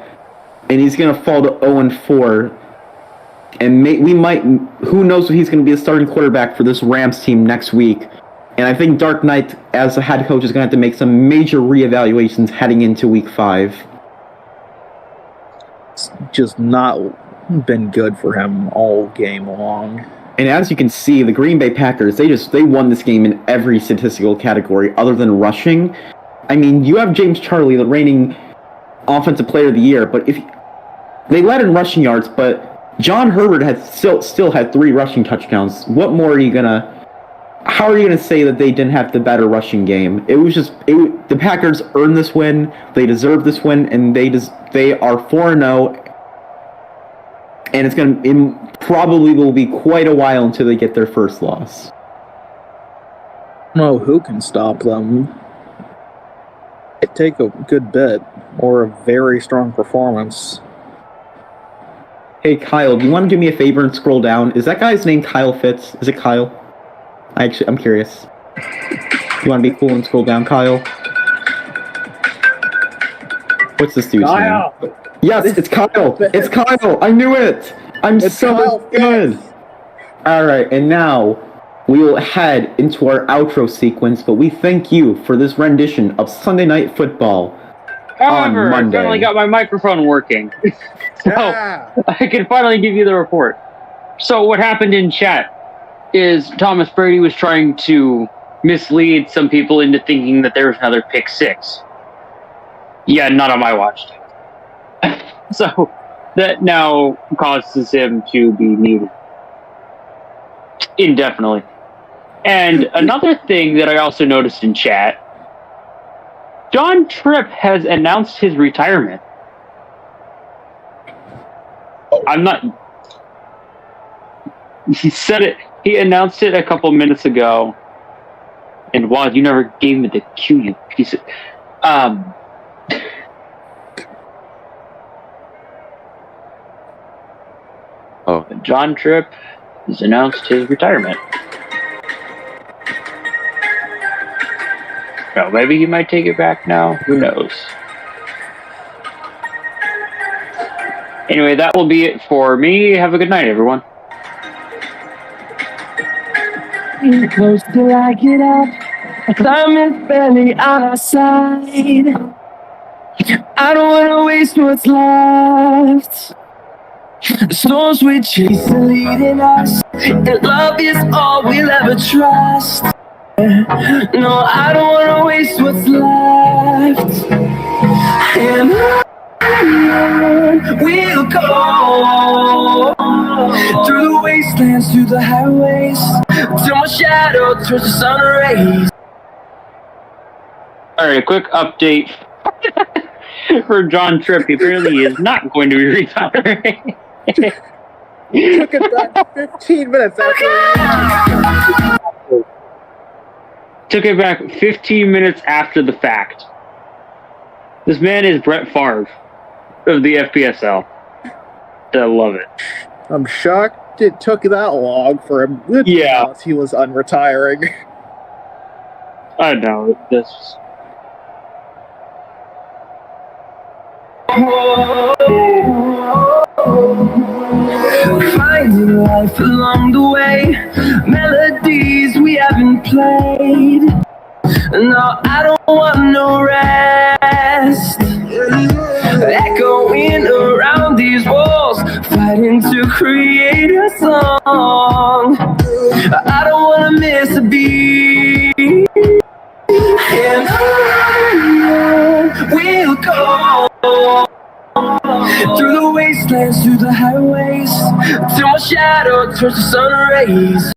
and he's going to fall to 0-4. And who knows if he's going to be the starting quarterback for this Rams team next week. And I think Dark Knight, as a head coach, is going to have to make some major reevaluations heading into Week 5. It's just not been good for him all game long. And as you can see, the Green Bay Packers, they won this game in every statistical category other than rushing. I mean, you have James Charlie, the reigning Offensive Player of the Year, but if they led in rushing yards, but John Herbert had still had 3 rushing touchdowns. What more are you gonna? How are you going to say that they didn't have the better rushing game? The Packers earned this win. They deserve this win, and they are 4-0. And it probably will be quite a while until they get their first loss. I don't know who can stop them. It'd take a good bit, or a very strong performance. Hey, Kyle, do you want to do me a favor and scroll down? Is that guy's name Kyle Fitz? Is it Kyle? I'm curious. You want to be cool and scroll down, Kyle? What's this dude's name? Yes, it's Kyle. It's Kyle. I knew it. It's so good. All right, and now we will head into our outro sequence, but we thank you for this rendition of Sunday Night Football. However, on Monday. I finally got my microphone working. So I can finally give you the report. So what happened in chat is Thomas Brady was trying to mislead some people into thinking that there was another pick 6. Yeah, not on my watch. So that now causes him to be muted indefinitely. And another thing that I also noticed in chat, John Tripp has announced his retirement. He said it. He announced it a couple minutes ago, And Waz, you never gave me the cue, you piece of... John Tripp has announced his retirement. No, maybe he might take it back now. Who knows? Anyway, that will be it for me. Have a good night, everyone. Close till I get up. Time is barely on our side. I don't wanna waste what's left. The storms we chase are leading us, and love is all we'll ever trust. No, I don't wanna waste what's left. And on we'll go through the wastelands, through the highways, till my shadow turns to sun rays. All right, a quick update for John Tripp. He apparently is not going to be retiring. Took it back 15 minutes after. Took it back 15 minutes after the fact. This man is Brett Favre of the FPSL. I love it. I'm shocked it took that long for him. Yeah. He was unretiring. I know. This. Finding life along the way, melodies we haven't played. No, I don't want no rest. Echoing around these walls, fighting to create a song. I don't wanna miss a beat. And on we'll go through the wastelands, through the highways, till my shadow turns to sun rays.